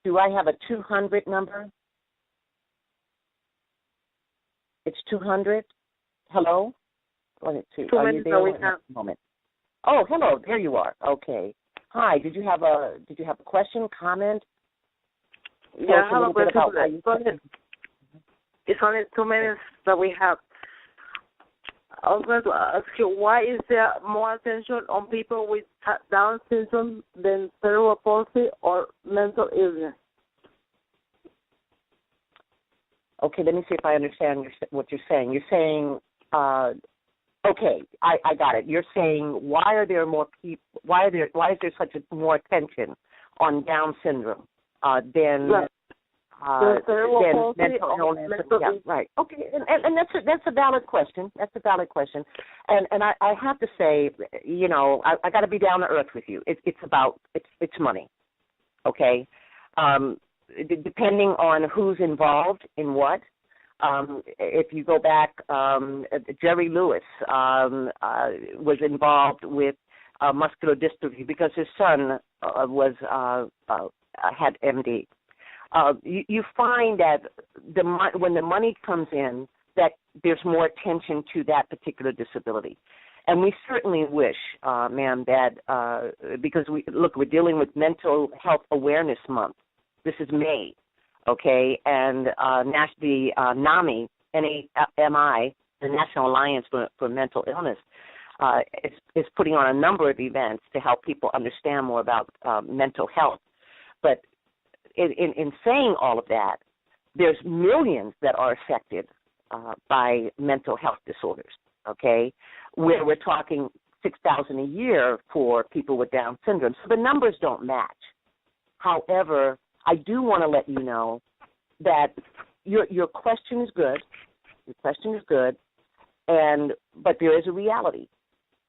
Do I have a 200 number? It's 200. Hello? Are you there? A moment. Oh, hello. There you are. Okay. Hi. Did you have a question, comment? Yeah, I have a question. It's only 2 minutes that we have. I was going to ask you, why is there more attention on people with Down syndrome than cerebral palsy or mental illness? Okay, let me see if I understand what you're saying. You're saying, okay, I got it. You're saying, why is there such a more attention on Down syndrome than mental illness? Yeah, right. Okay, and that's a valid question. That's a valid question. And I have to say, I got to be down to earth with you. It's money. Okay. Depending on who's involved in what. If you go back, Jerry Lewis was involved with muscular dystrophy because his son had MD. You find that when the money comes in, that there's more attention to that particular disability. And we certainly wish, ma'am, that because we're dealing with Mental Health Awareness Month. This is May, okay, and the NAMI, N-A-M-I, the National Alliance for Mental Illness, is putting on a number of events to help people understand more about mental health. But in saying all of that, there's millions that are affected by mental health disorders, okay, where we're talking 6,000 a year for people with Down syndrome. So the numbers don't match. However, I do want to let you know that your question is good. Your question is good, but there is a reality,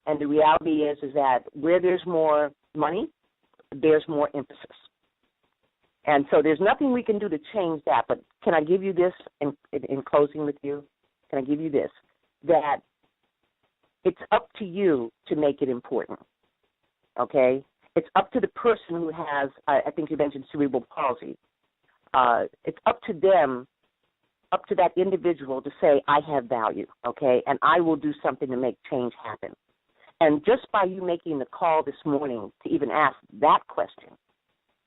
and the reality is that where there's more money, there's more emphasis, and so there's nothing we can do to change that. But can I give you this in closing with you? Can I give you this? That it's up to you to make it important. Okay. It's up to the person who has, I think you mentioned cerebral palsy. It's up to them, up to that individual to say, I have value, okay, and I will do something to make change happen. And just by you making the call this morning to even ask that question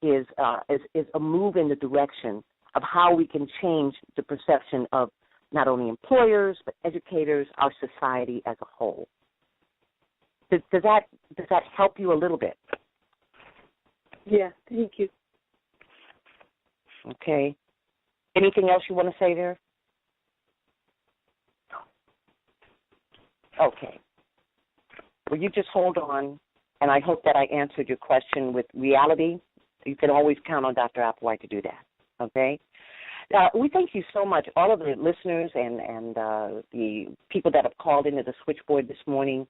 is a move in the direction of how we can change the perception of not only employers but educators, our society as a whole. Does that help you a little bit? Yeah, thank you. Okay. Anything else you want to say there? Okay. Well, you just hold on, and I hope that I answered your question with reality. You can always count on Dr. Applewhite to do that, okay? We thank you so much, all of the listeners and the people that have called into the switchboard this morning.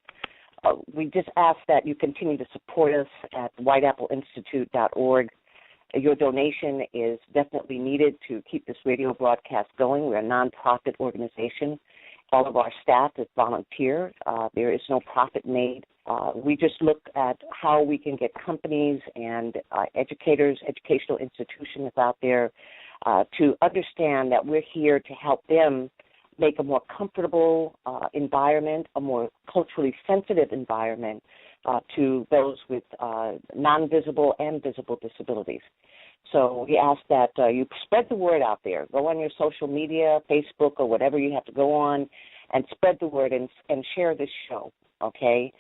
We just ask that you continue to support us at whiteappleinstitute.org. Your donation is definitely needed to keep this radio broadcast going. We're a nonprofit organization. All of our staff is volunteer. There is no profit made. We just look at how we can get companies and educators, educational institutions out there to understand that we're here to help them make a more comfortable environment, a more culturally sensitive environment to those with non-visible and visible disabilities. So we ask that you spread the word out there. Go on your social media, Facebook, or whatever you have to go on, and spread the word and share this show, okay?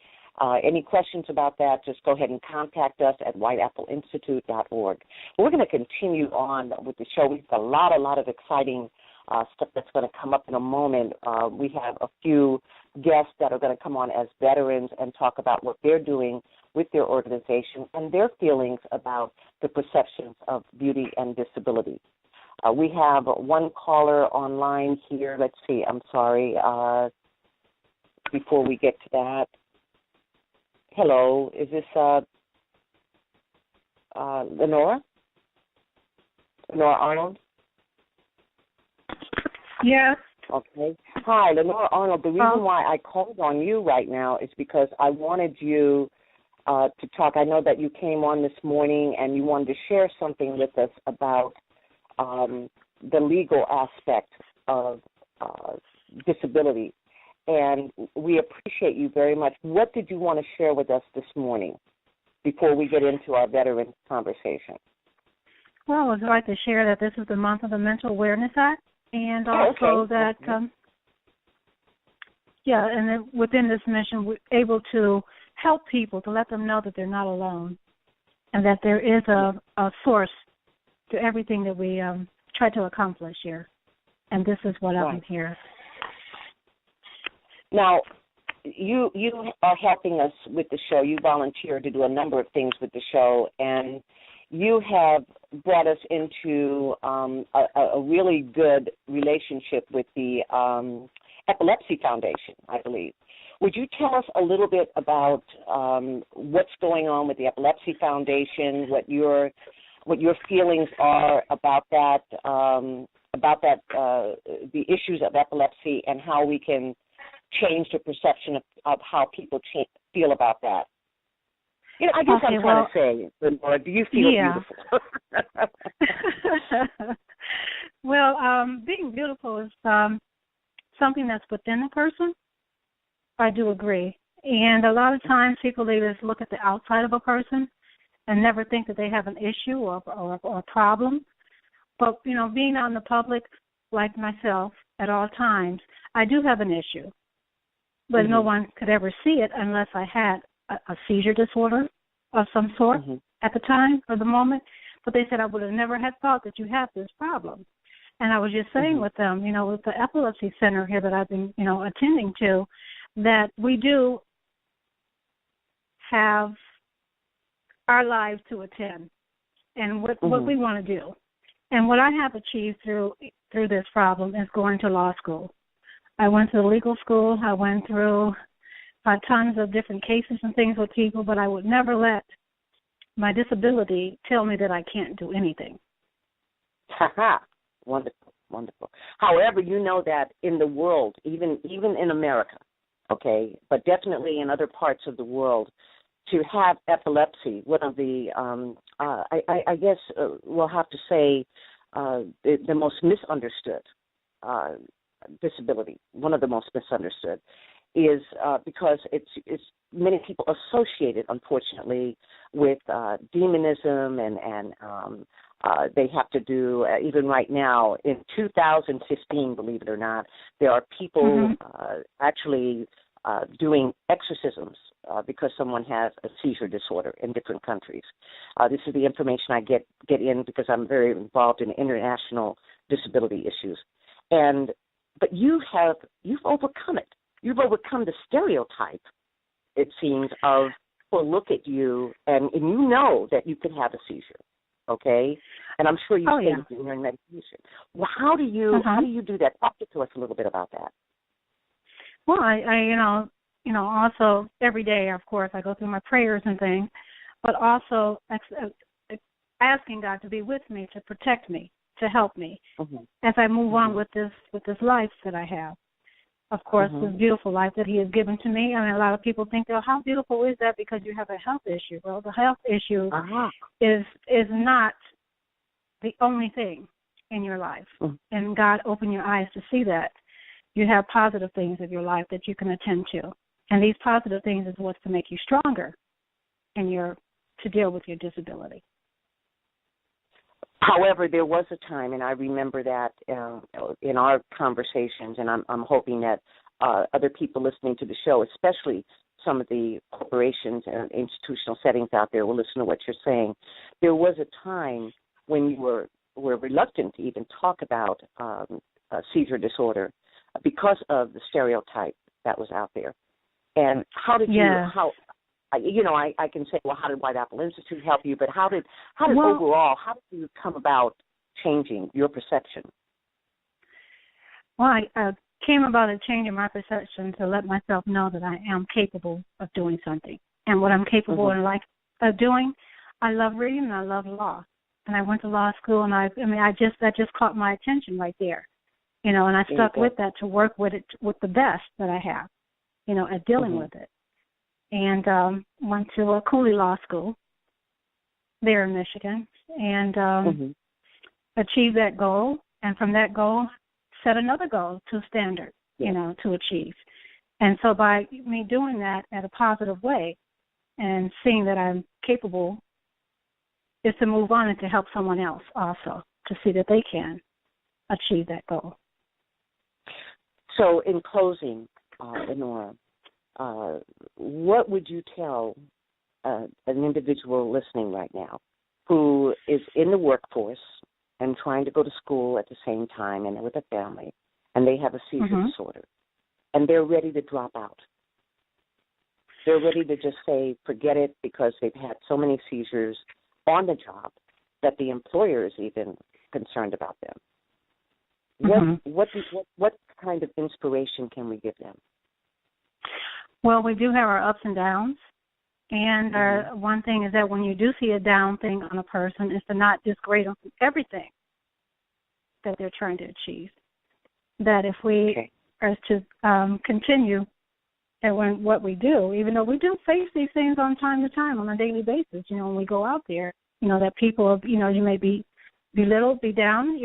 Any questions about that, just go ahead and contact us at whiteappleinstitute.org. We're going to continue on with the show. We've got a lot of exciting stuff that's going to come up in a moment. We have a few guests that are going to come on as veterans and talk about what they're doing with their organization and their feelings about the perceptions of beauty and disability. We have one caller online here. Let's see. I'm sorry. Before we get to that. Hello. Is this Lenora? Lenora Arnold? Yes. Okay. Hi, Lenora Arnold. The reason why I called on you right now is because I wanted you to talk. I know that you came on this morning and you wanted to share something with us about the legal aspect of disability. And we appreciate you very much. What did you want to share with us this morning before we get into our veteran conversation? Well, I would like to share that this is the month of the Mental Awareness Act, and also that, and then within this mission, we're able to help people, to let them know that they're not alone, and that there is a source to everything that we try to accomplish here. And this is what I'm here. Now, you are helping us with the show. You volunteer to do a number of things with the show, and you have brought us into a really good relationship with the Epilepsy Foundation, I believe. Would you tell us a little bit about what's going on with the Epilepsy Foundation, what your feelings are about that, the issues of epilepsy, and how we can change the perception of how people feel about that? You know, I guess I'm trying to say, Lenora, do you feel beautiful? Well, being beautiful is something that's within a person. I do agree. And a lot of times people, they just look at the outside of a person and never think that they have an issue or a problem. But, you know, being out in the public, like myself, at all times, I do have an issue. But no one could ever see it unless I had a seizure disorder of some sort at the time or the moment. But they said I would have never had thought that you have this problem. And I was just saying with them, you know, with the epilepsy center here that I've been, you know, attending to, that we do have our lives to attend and what we want to do. And what I have achieved through this problem is going to law school. I went to the legal school. I went through tons of different cases and things with people, but I would never let my disability tell me that I can't do anything. Wonderful, wonderful. However, you know that in the world, even in America, okay, but definitely in other parts of the world, to have epilepsy, one of the, I guess we'll have to say the most misunderstood disability, one of the most misunderstood, is because it's many people associate it, unfortunately, with demonism and they have to do, even right now, in 2015, believe it or not, there are people actually doing exorcisms because someone has a seizure disorder in different countries. This is the information I get in because I'm very involved in international disability issues. But you've overcome it. you've overcome the stereotype, it seems, of people look at you and you know that you could have a seizure, okay? And I'm sure you say you're in medication. Well, how do you do that? Talk to us a little bit about that. Well, I also every day, of course, I go through my prayers and things, but also asking God to be with me, to protect me, to help me as I move on with this life that I have. Of course, this beautiful life that He has given to me. I mean, a lot of people think, oh, how beautiful is that because you have a health issue? Well, the health issue is not the only thing in your life. And God opened your eyes to see that. You have positive things of your life that you can attend to. And these positive things is what's to make you stronger to deal with your disability. However, there was a time, and I remember that in our conversations, and I'm hoping that other people listening to the show, especially some of the corporations and institutional settings out there, will listen to what you're saying. There was a time when you were reluctant to even talk about seizure disorder because of the stereotype that was out there. And how did I can say, well, how did White Apple Institute help you? But how did overall, how did you come about changing your perception? Well, I came about a change in my perception to let myself know that I am capable of doing something. And what I'm capable of doing, I love reading and I love law. And I went to law school, and that just caught my attention right there. And I stuck with that to work with it with the best that I have, at dealing with it. And went to a Cooley Law School there in Michigan and achieved that goal. And from that goal, set another goal to standard, to achieve. And so by me doing that at a positive way and seeing that I'm capable is to move on and to help someone else also to see that they can achieve that goal. So in closing, Lenora, what would you tell an individual listening right now who is in the workforce and trying to go to school at the same time and with a family, and they have a seizure disorder, and they're ready to drop out? They're ready to just say, forget it, because they've had so many seizures on the job that the employer is even concerned about them. What kind of inspiration can we give them? Well, we do have our ups and downs, and one thing is that when you do see a down thing on a person, is to not disgrade them from everything that they're trying to achieve. That if we are to continue at what we do, even though we do face these things on time to time on a daily basis, when we go out there, that people, you may be belittled, be down.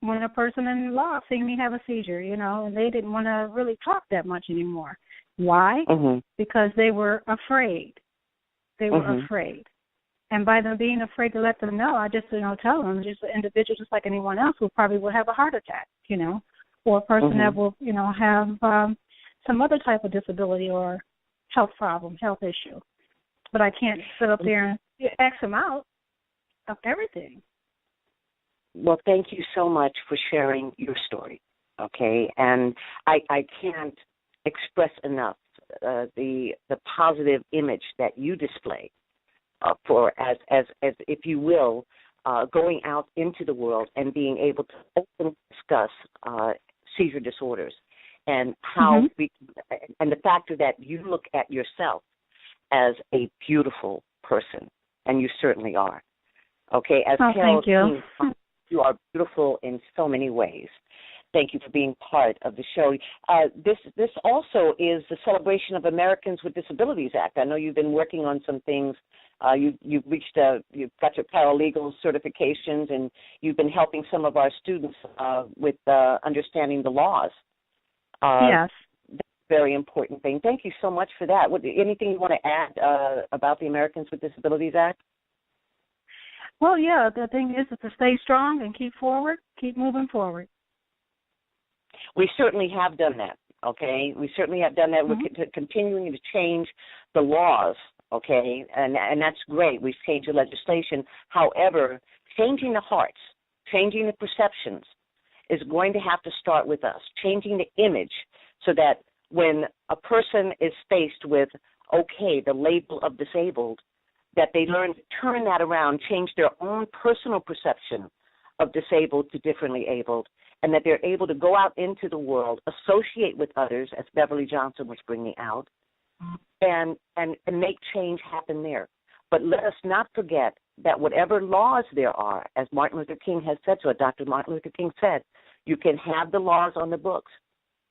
When a person in law seen me have a seizure, and they didn't want to really talk that much anymore. Why? Because they were afraid. They were afraid. And by them being afraid to let them know, I just, tell them, just an individual just like anyone else who probably would have a heart attack, or a person that will, have some other type of disability or health problem, health issue. But I can't sit up there and X them out of everything. Well, thank you so much for sharing your story, okay? And I can't express enough the positive image that you display for as if you will, going out into the world and being able to openly discuss seizure disorders and how and the factor that you look at yourself as a beautiful person, and you certainly are. Okay, as Carol, thank you. You are beautiful in so many ways. Thank you for being part of the show. This also is the celebration of Americans with Disabilities Act. I know you've been working on some things. You've got your paralegal certifications, and you've been helping some of our students with understanding the laws. Yes. That's a very important thing. Thank you so much for that. Anything you want to add about the Americans with Disabilities Act? Well, yeah, the thing is to stay strong and keep moving forward. We certainly have done that, okay? We certainly have done that. We're continuing to change the laws, okay? And that's great. We've changed the legislation. However, changing the hearts, changing the perceptions is going to have to start with us, changing the image so that when a person is faced with, okay, the label of disabled, that they learn to turn that around, change their own personal perception of disabled to differently abled, and that they're able to go out into the world, associate with others, as Beverly Johnson was bringing out, and make change happen there. But let us not forget that whatever laws there are, as Martin Luther King has said to it, Dr. Martin Luther King said, you can have the laws on the books,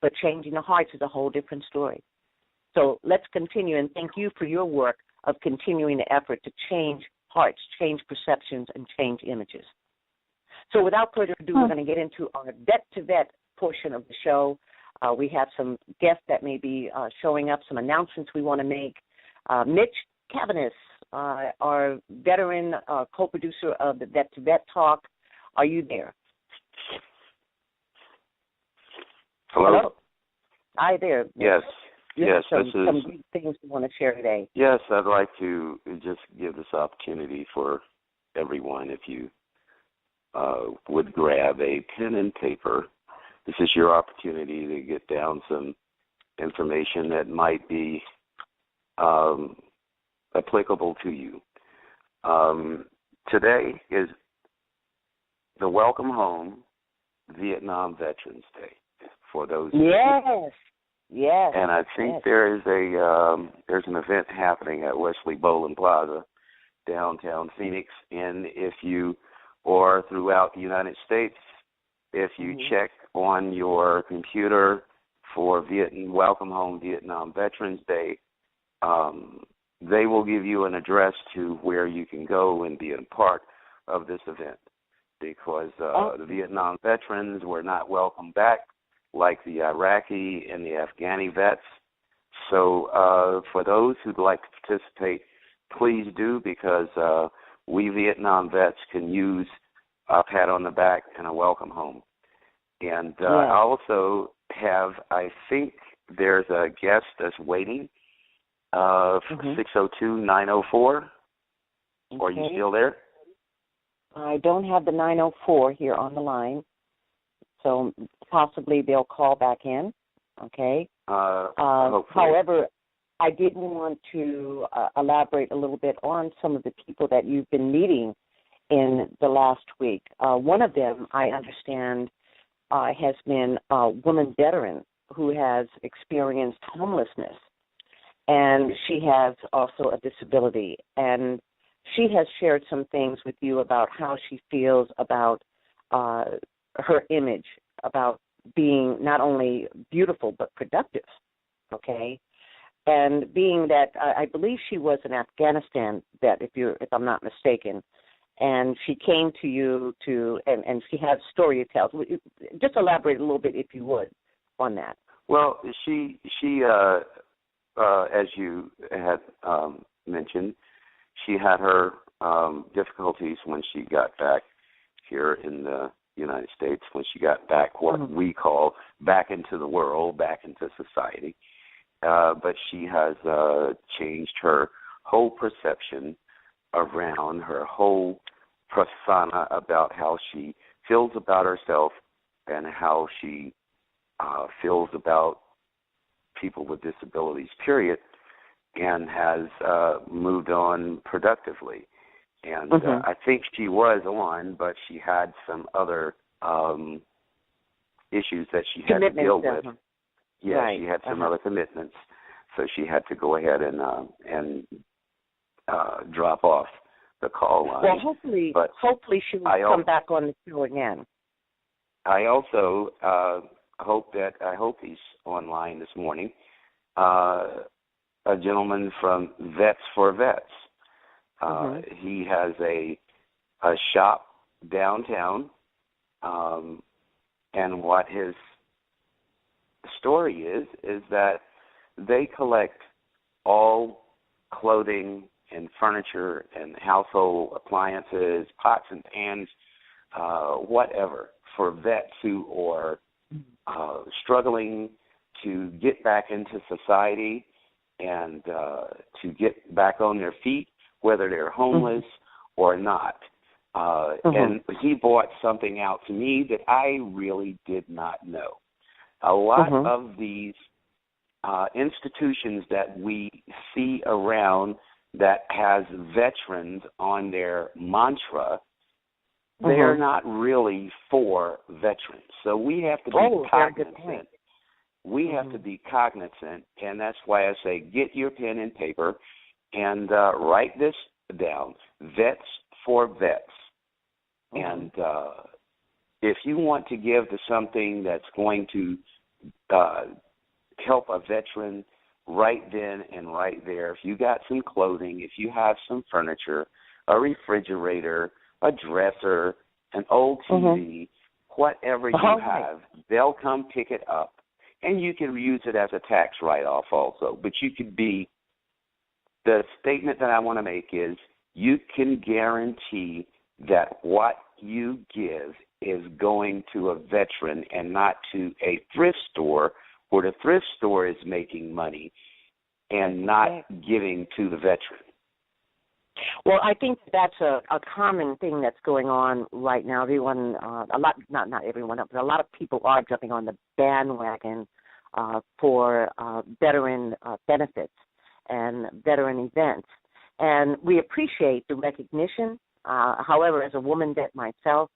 but changing the hearts is a whole different story. So let's continue, and thank you for your work of continuing the effort to change hearts, change perceptions, and change images. So without further ado, we're going to get into our vet-to-vet portion of the show. We have some guests that may be showing up, some announcements we want to make. Mitch Cavanis, our veteran co-producer of the Vet-to-Vet Talk, are you there? Hello? Hi there. Yes. Yes, some great things we want to share today. Yes, I'd like to just give this opportunity for everyone, if you would grab a pen and paper. This is your opportunity to get down some information that might be applicable to you. Today is the Welcome Home Vietnam Veterans Day for those. Yes. Yes. And I think there is there's an event happening at Wesley Bowling Plaza, downtown Phoenix, and if you, or throughout the United States, if you check on your computer for Welcome Home Vietnam Veterans Day, they will give you an address to where you can go and be a part of this event, because the Vietnam veterans were not welcomed back like the Iraqi and the Afghani vets. So for those who'd like to participate, please do, because we Vietnam vets can use a pat on the back and a welcome home. And I also have, I think there's a guest that's waiting, 602-904. Are you still there? I don't have the 904 here on the line, so possibly they'll call back in, okay? However, I did want to elaborate a little bit on some of the people that you've been meeting in the last week. One of them, I understand, has been a woman veteran who has experienced homelessness, and she has also a disability. And she has shared some things with you about how she feels about her image, about being not only beautiful but productive, okay? And being that I believe she was an Afghanistan vet, if I'm not mistaken, and she came to you and she has a story to tell. Just elaborate a little bit, if you would, on that. Well, she as you had mentioned, she had her difficulties when she got back here in the United States, when she got back what we call back into the world, back into society. But she has changed her whole perception around, her whole persona about how she feels about herself and how she feels about people with disabilities, period, and has moved on productively. And I think she was on, but she had some other issues that she had to deal with. Yeah, right. She had some other commitments, so she had to go ahead and drop off the call line. Well, hopefully she will come back on the show again. I also hope he's online this morning. A gentleman from Vets for Vets. He has a shop downtown, and what his story is that they collect all clothing and furniture and household appliances, pots and pans, whatever, for vets who are struggling to get back into society and to get back on their feet, whether they're homeless or not. And he brought something out to me that I really did not know. A lot of these institutions that we see around that has veterans on their mantra, they're not really for veterans. So we have to be cognizant. We have to be cognizant, and that's why I say get your pen and paper and write this down, Vets for Vets. And if you want to give to something that's going to help a veteran right then and right there, if you got some clothing, if you have some furniture, a refrigerator, a dresser, an old TV, whatever you have, they'll come pick it up. And you can use it as a tax write-off also. But you could be, the statement that I want to make is you can guarantee that what you give is going to a veteran and not to a thrift store where the thrift store is making money and not giving to the veteran. Well, I think that's a common thing that's going on right now. Everyone, not everyone, but a lot of people are jumping on the bandwagon for veteran benefits and veteran events. And we appreciate the recognition. However, as a woman vet myself,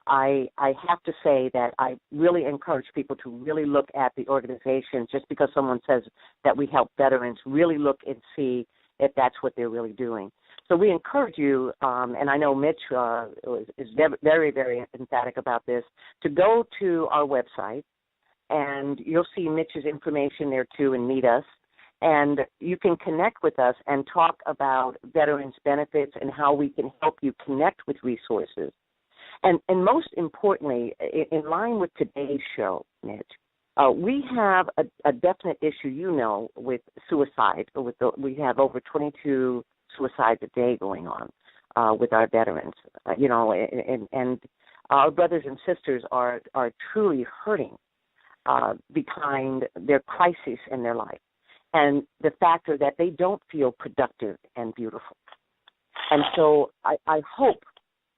I have to say that I really encourage people to really look at the organization. Just because someone says that we help veterans, really look and see if that's what they're really doing. So we encourage you, and I know Mitch is very, very emphatic about this, to go to our website, and you'll see Mitch's information there too, and meet us. And you can connect with us and talk about veterans' benefits and how we can help you connect with resources. And most importantly, in line with today's show, Mitch, we have a definite issue, with suicide. We have over 22 suicides a day going on with our veterans, and our brothers and sisters are truly hurting behind their crisis in their life and the factor that they don't feel productive and beautiful. And so I hope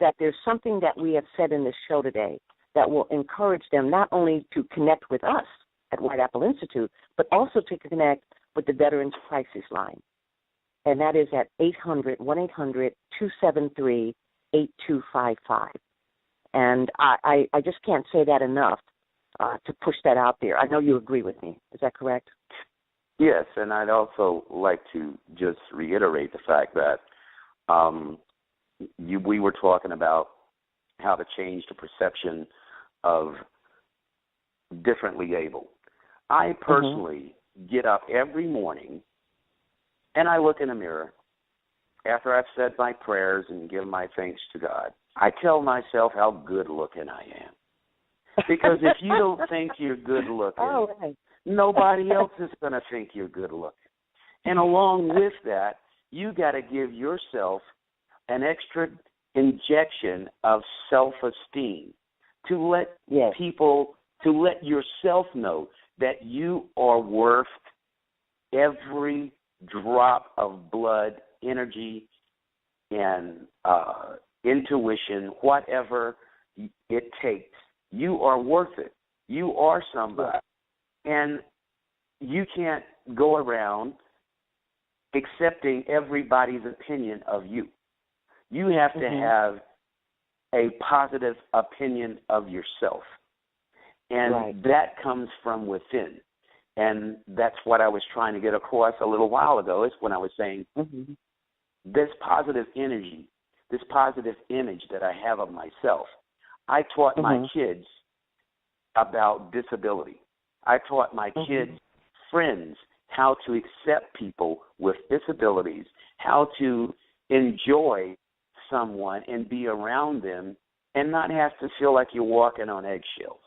that there's something that we have said in this show today that will encourage them not only to connect with us at White Apple Institute, but also to connect with the Veterans Crisis Line. And that is at 800-1-800-273-8255. And I just can't say that enough to push that out there. I know you agree with me. Is that correct? Yes, and I'd also like to just reiterate the fact that we were talking about how to change the perception of differently able. I personally get up every morning and I look in the mirror after I've said my prayers and give my thanks to God. I tell myself how good looking I am. Because if you don't think you're good looking, nobody else is going to think you're good looking. And along with that, you got to give yourself an extra injection of self-esteem to let people, to let yourself know that you are worth every drop of blood, energy, and intuition, whatever it takes. You are worth it. You are somebody. And you can't go around accepting everybody's opinion of you. You have to have a positive opinion of yourself. And that comes from within. And that's what I was trying to get across a little while ago, is when I was saying this positive energy, this positive image that I have of myself. I taught my kids about disability. I taught my kids, friends, how to accept people with disabilities, how to enjoy someone and be around them and not have to feel like you're walking on eggshells,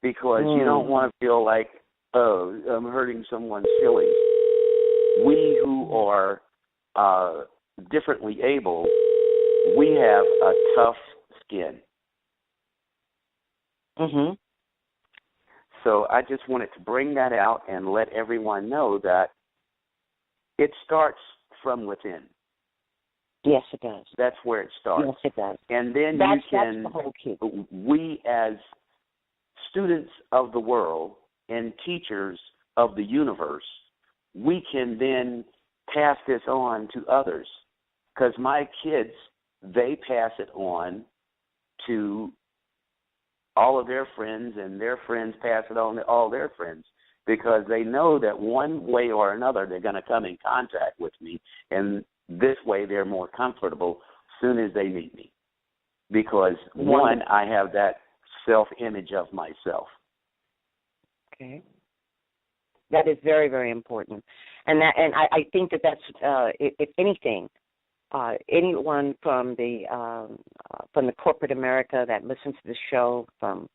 because you don't want to feel like, oh, I'm hurting someone's feelings. We who are differently able, we have a tough skin. So I just wanted to bring that out and let everyone know that it starts from within. Yes, it does. That's where it starts. Yes, it does. And then that's the whole key. We as students of the world and teachers of the universe, we can then pass this on to others. Because my kids, they pass it on to all of their friends, and their friends pass it on to all their friends, because they know that one way or another they're going to come in contact with me, and this way they're more comfortable as soon as they meet me. Because, one, I have that self-image of myself. Okay. That is very, very important. And I think that's, if anything, anyone from the corporate America that listens to the show, from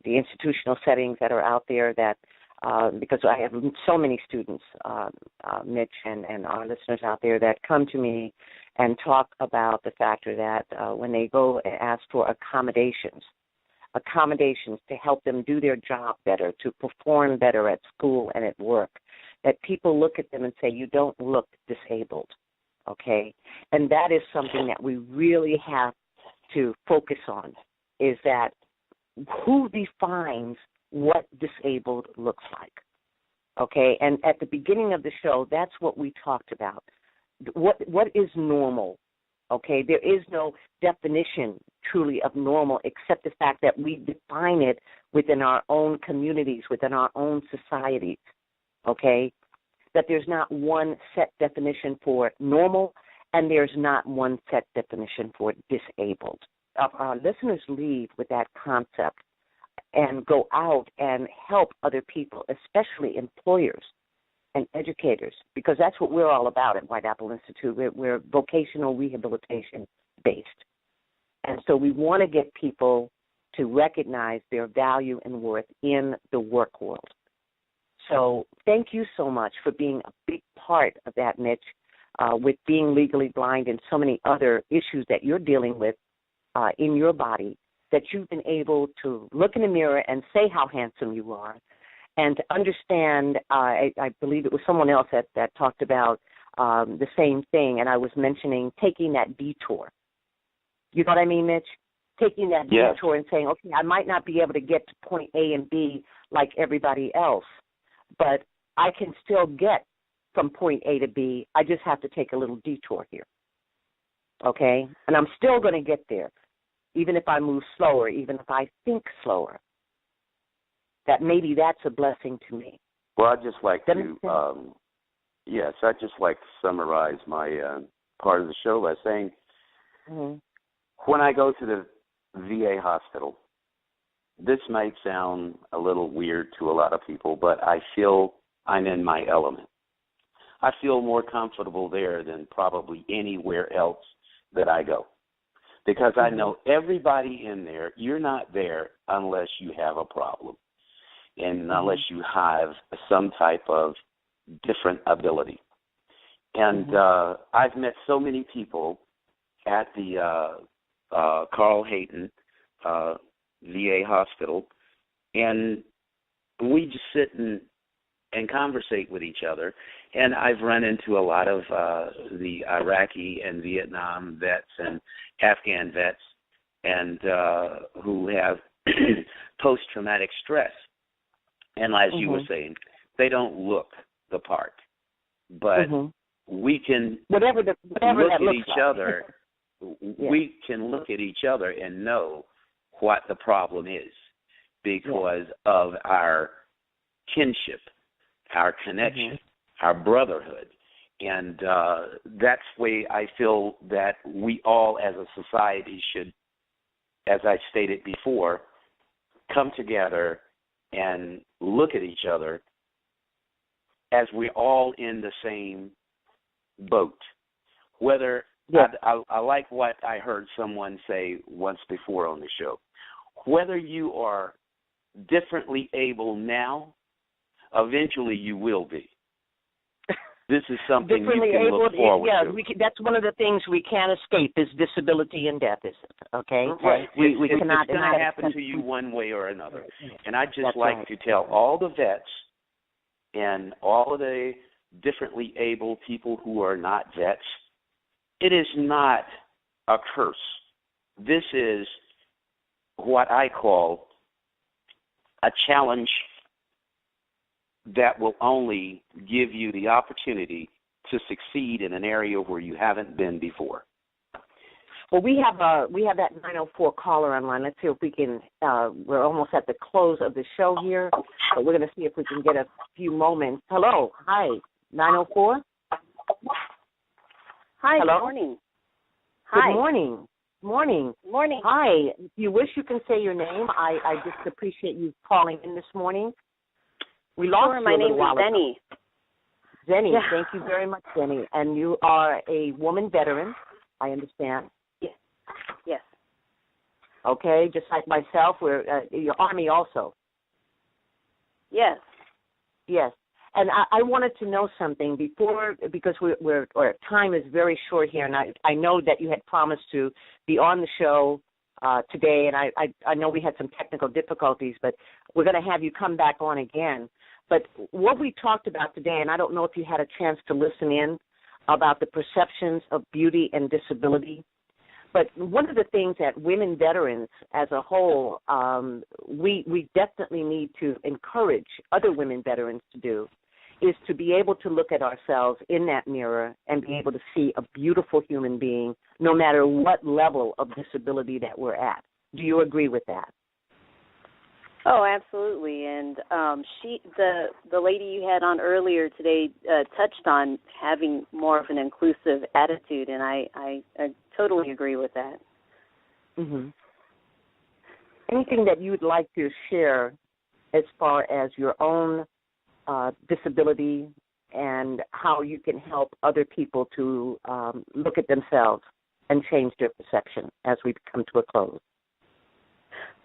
the institutional settings that are out there, that because I have so many students, Mitch, and our listeners out there that come to me and talk about the factor that when they go and ask for accommodations to help them do their job better, to perform better at school and at work, that people look at them and say, you don't look disabled, okay? And that is something that we really have to focus on, is that who defines what disabled looks like, okay? And at the beginning of the show, that's what we talked about. What is normal? Okay, there is no definition truly of normal except the fact that we define it within our own communities, within our own societies, okay? That there's not one set definition for normal, and there's not one set definition for disabled. Our listeners leave with that concept and go out and help other people, especially employers and educators, because that's what we're all about at White Apple Institute. We're vocational rehabilitation based. And so we want to get people to recognize their value and worth in the work world. So thank you so much for being a big part of that, Mitch, with being legally blind and so many other issues that you're dealing with in your body, that you've been able to look in the mirror and say how handsome you are, and to understand, I believe it was someone else that talked about the same thing, and I was mentioning taking that detour. You know what I mean, Mitch? Taking that detour and saying, okay, I might not be able to get to point A and B like everybody else, but I can still get from point A to B. I just have to take a little detour here, okay? And I'm still going to get there, even if I move slower, even if I think slower. That maybe that's a blessing to me. Well, I'd just like to, I'd just like to summarize my part of the show by saying, when I go to the VA hospital, this might sound a little weird to a lot of people, but I feel I'm in my element. I feel more comfortable there than probably anywhere else that I go, because I know everybody in there. You're not there unless you have a problem, and unless you have some type of different ability. And I've met so many people at the Carl Hayton VA hospital, and we just sit and conversate with each other. And I've run into a lot of the Iraqi and Vietnam vets and Afghan vets, and who have post-traumatic stress. And as you were saying, they don't look the part, but we can look at each other. We can look at each other and know what the problem is because of our kinship, our connection, our brotherhood. And that's the way I feel that we all as a society should, as I stated before, come together and look at each other as we're all in the same boat. Whether I like what I heard someone say once before on the show. Whether you are differently able now, eventually you will be. This is something you can look forward to. That's one of the things we can't escape is disability and death, is it? Okay? Right. We cannot. It's going to happen to you one way or another. And I'd just like to tell all the vets and all of the differently able people who are not vets, it is not a curse. This is what I call a challenge that will only give you the opportunity to succeed in an area where you haven't been before. Well, we have that 904 caller online. Let's see if we can. We're almost at the close of the show here, but we're going to see if we can get a few moments. Hello, hi, 904. Hi. Hello? Good morning. Hi. Good morning. Morning. Hi. If you wish, you can say your name. I just appreciate you calling in this morning. We lost you my a name little while is Zenny. ago. Zenny, Yeah. thank you very much, Zenny. And you are a woman veteran, I understand. Yes. Okay, just like myself, we're your Army also. Yes. Yes. And I wanted to know something before, because our time is very short here, and I know that you had promised to be on the show today, and I know we had some technical difficulties, but we're going to have you come back on again. But what we talked about today, and I don't know if you had a chance to listen in, about the perceptions of beauty and disability. But one of the things that women veterans as a whole, we definitely need to encourage other women veterans to do, is to be able to look at ourselves in that mirror and be able to see a beautiful human being, no matter what level of disability that we're at. Do you agree with that? Oh, absolutely. And the lady you had on earlier today touched on having more of an inclusive attitude, and I totally agree with that. Mm-hmm. Anything that you would like to share as far as your own disability and how you can help other people to look at themselves and change their perception as we come to a close?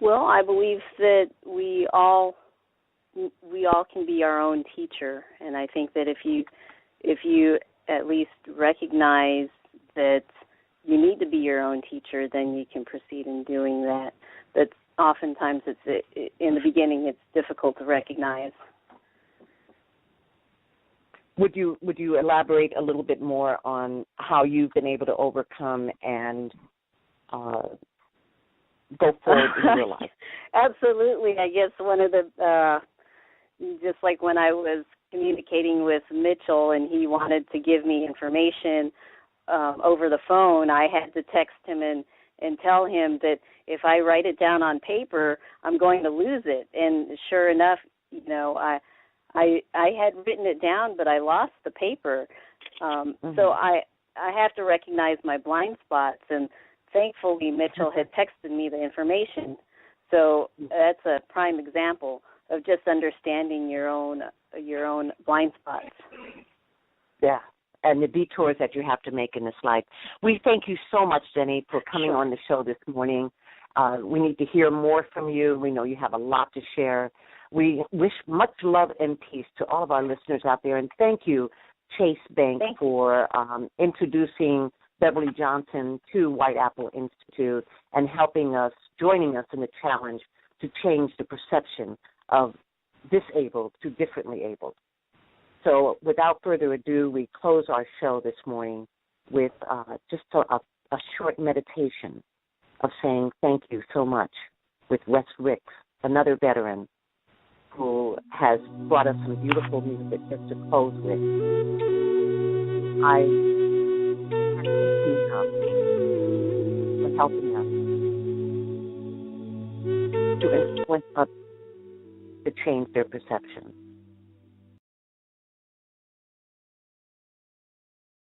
Well, I believe that we all can be our own teacher, and I think that if you at least recognize that you need to be your own teacher, then you can proceed in doing that. But oftentimes, in the beginning, it's difficult to recognize. Would you elaborate a little bit more on how you've been able to overcome and go forward in your life? Absolutely. I guess one of the, just like when I was communicating with Mitchell and he wanted to give me information over the phone, I had to text him and tell him that if I write it down on paper, I'm going to lose it. And sure enough, I had written it down, but I lost the paper. So I have to recognize my blind spots, and thankfully Mitchell had texted me the information. So that's a prime example of just understanding your own blind spots. Yeah, and the detours that you have to make in this life. We thank you so much, Jenny, for coming on the show this morning. We need to hear more from you. We know you have a lot to share. We wish much love and peace to all of our listeners out there, and thank you, Chase Bank, for introducing Beverly Johnson to White Apple Institute and joining us in the challenge to change the perception of disabled to differently abled. So without further ado, we close our show this morning with just a short meditation of saying thank you so much with Wes Ricks, another veteran who has brought us some beautiful music just to close with. I thank you for helping us to influence others to change their perception.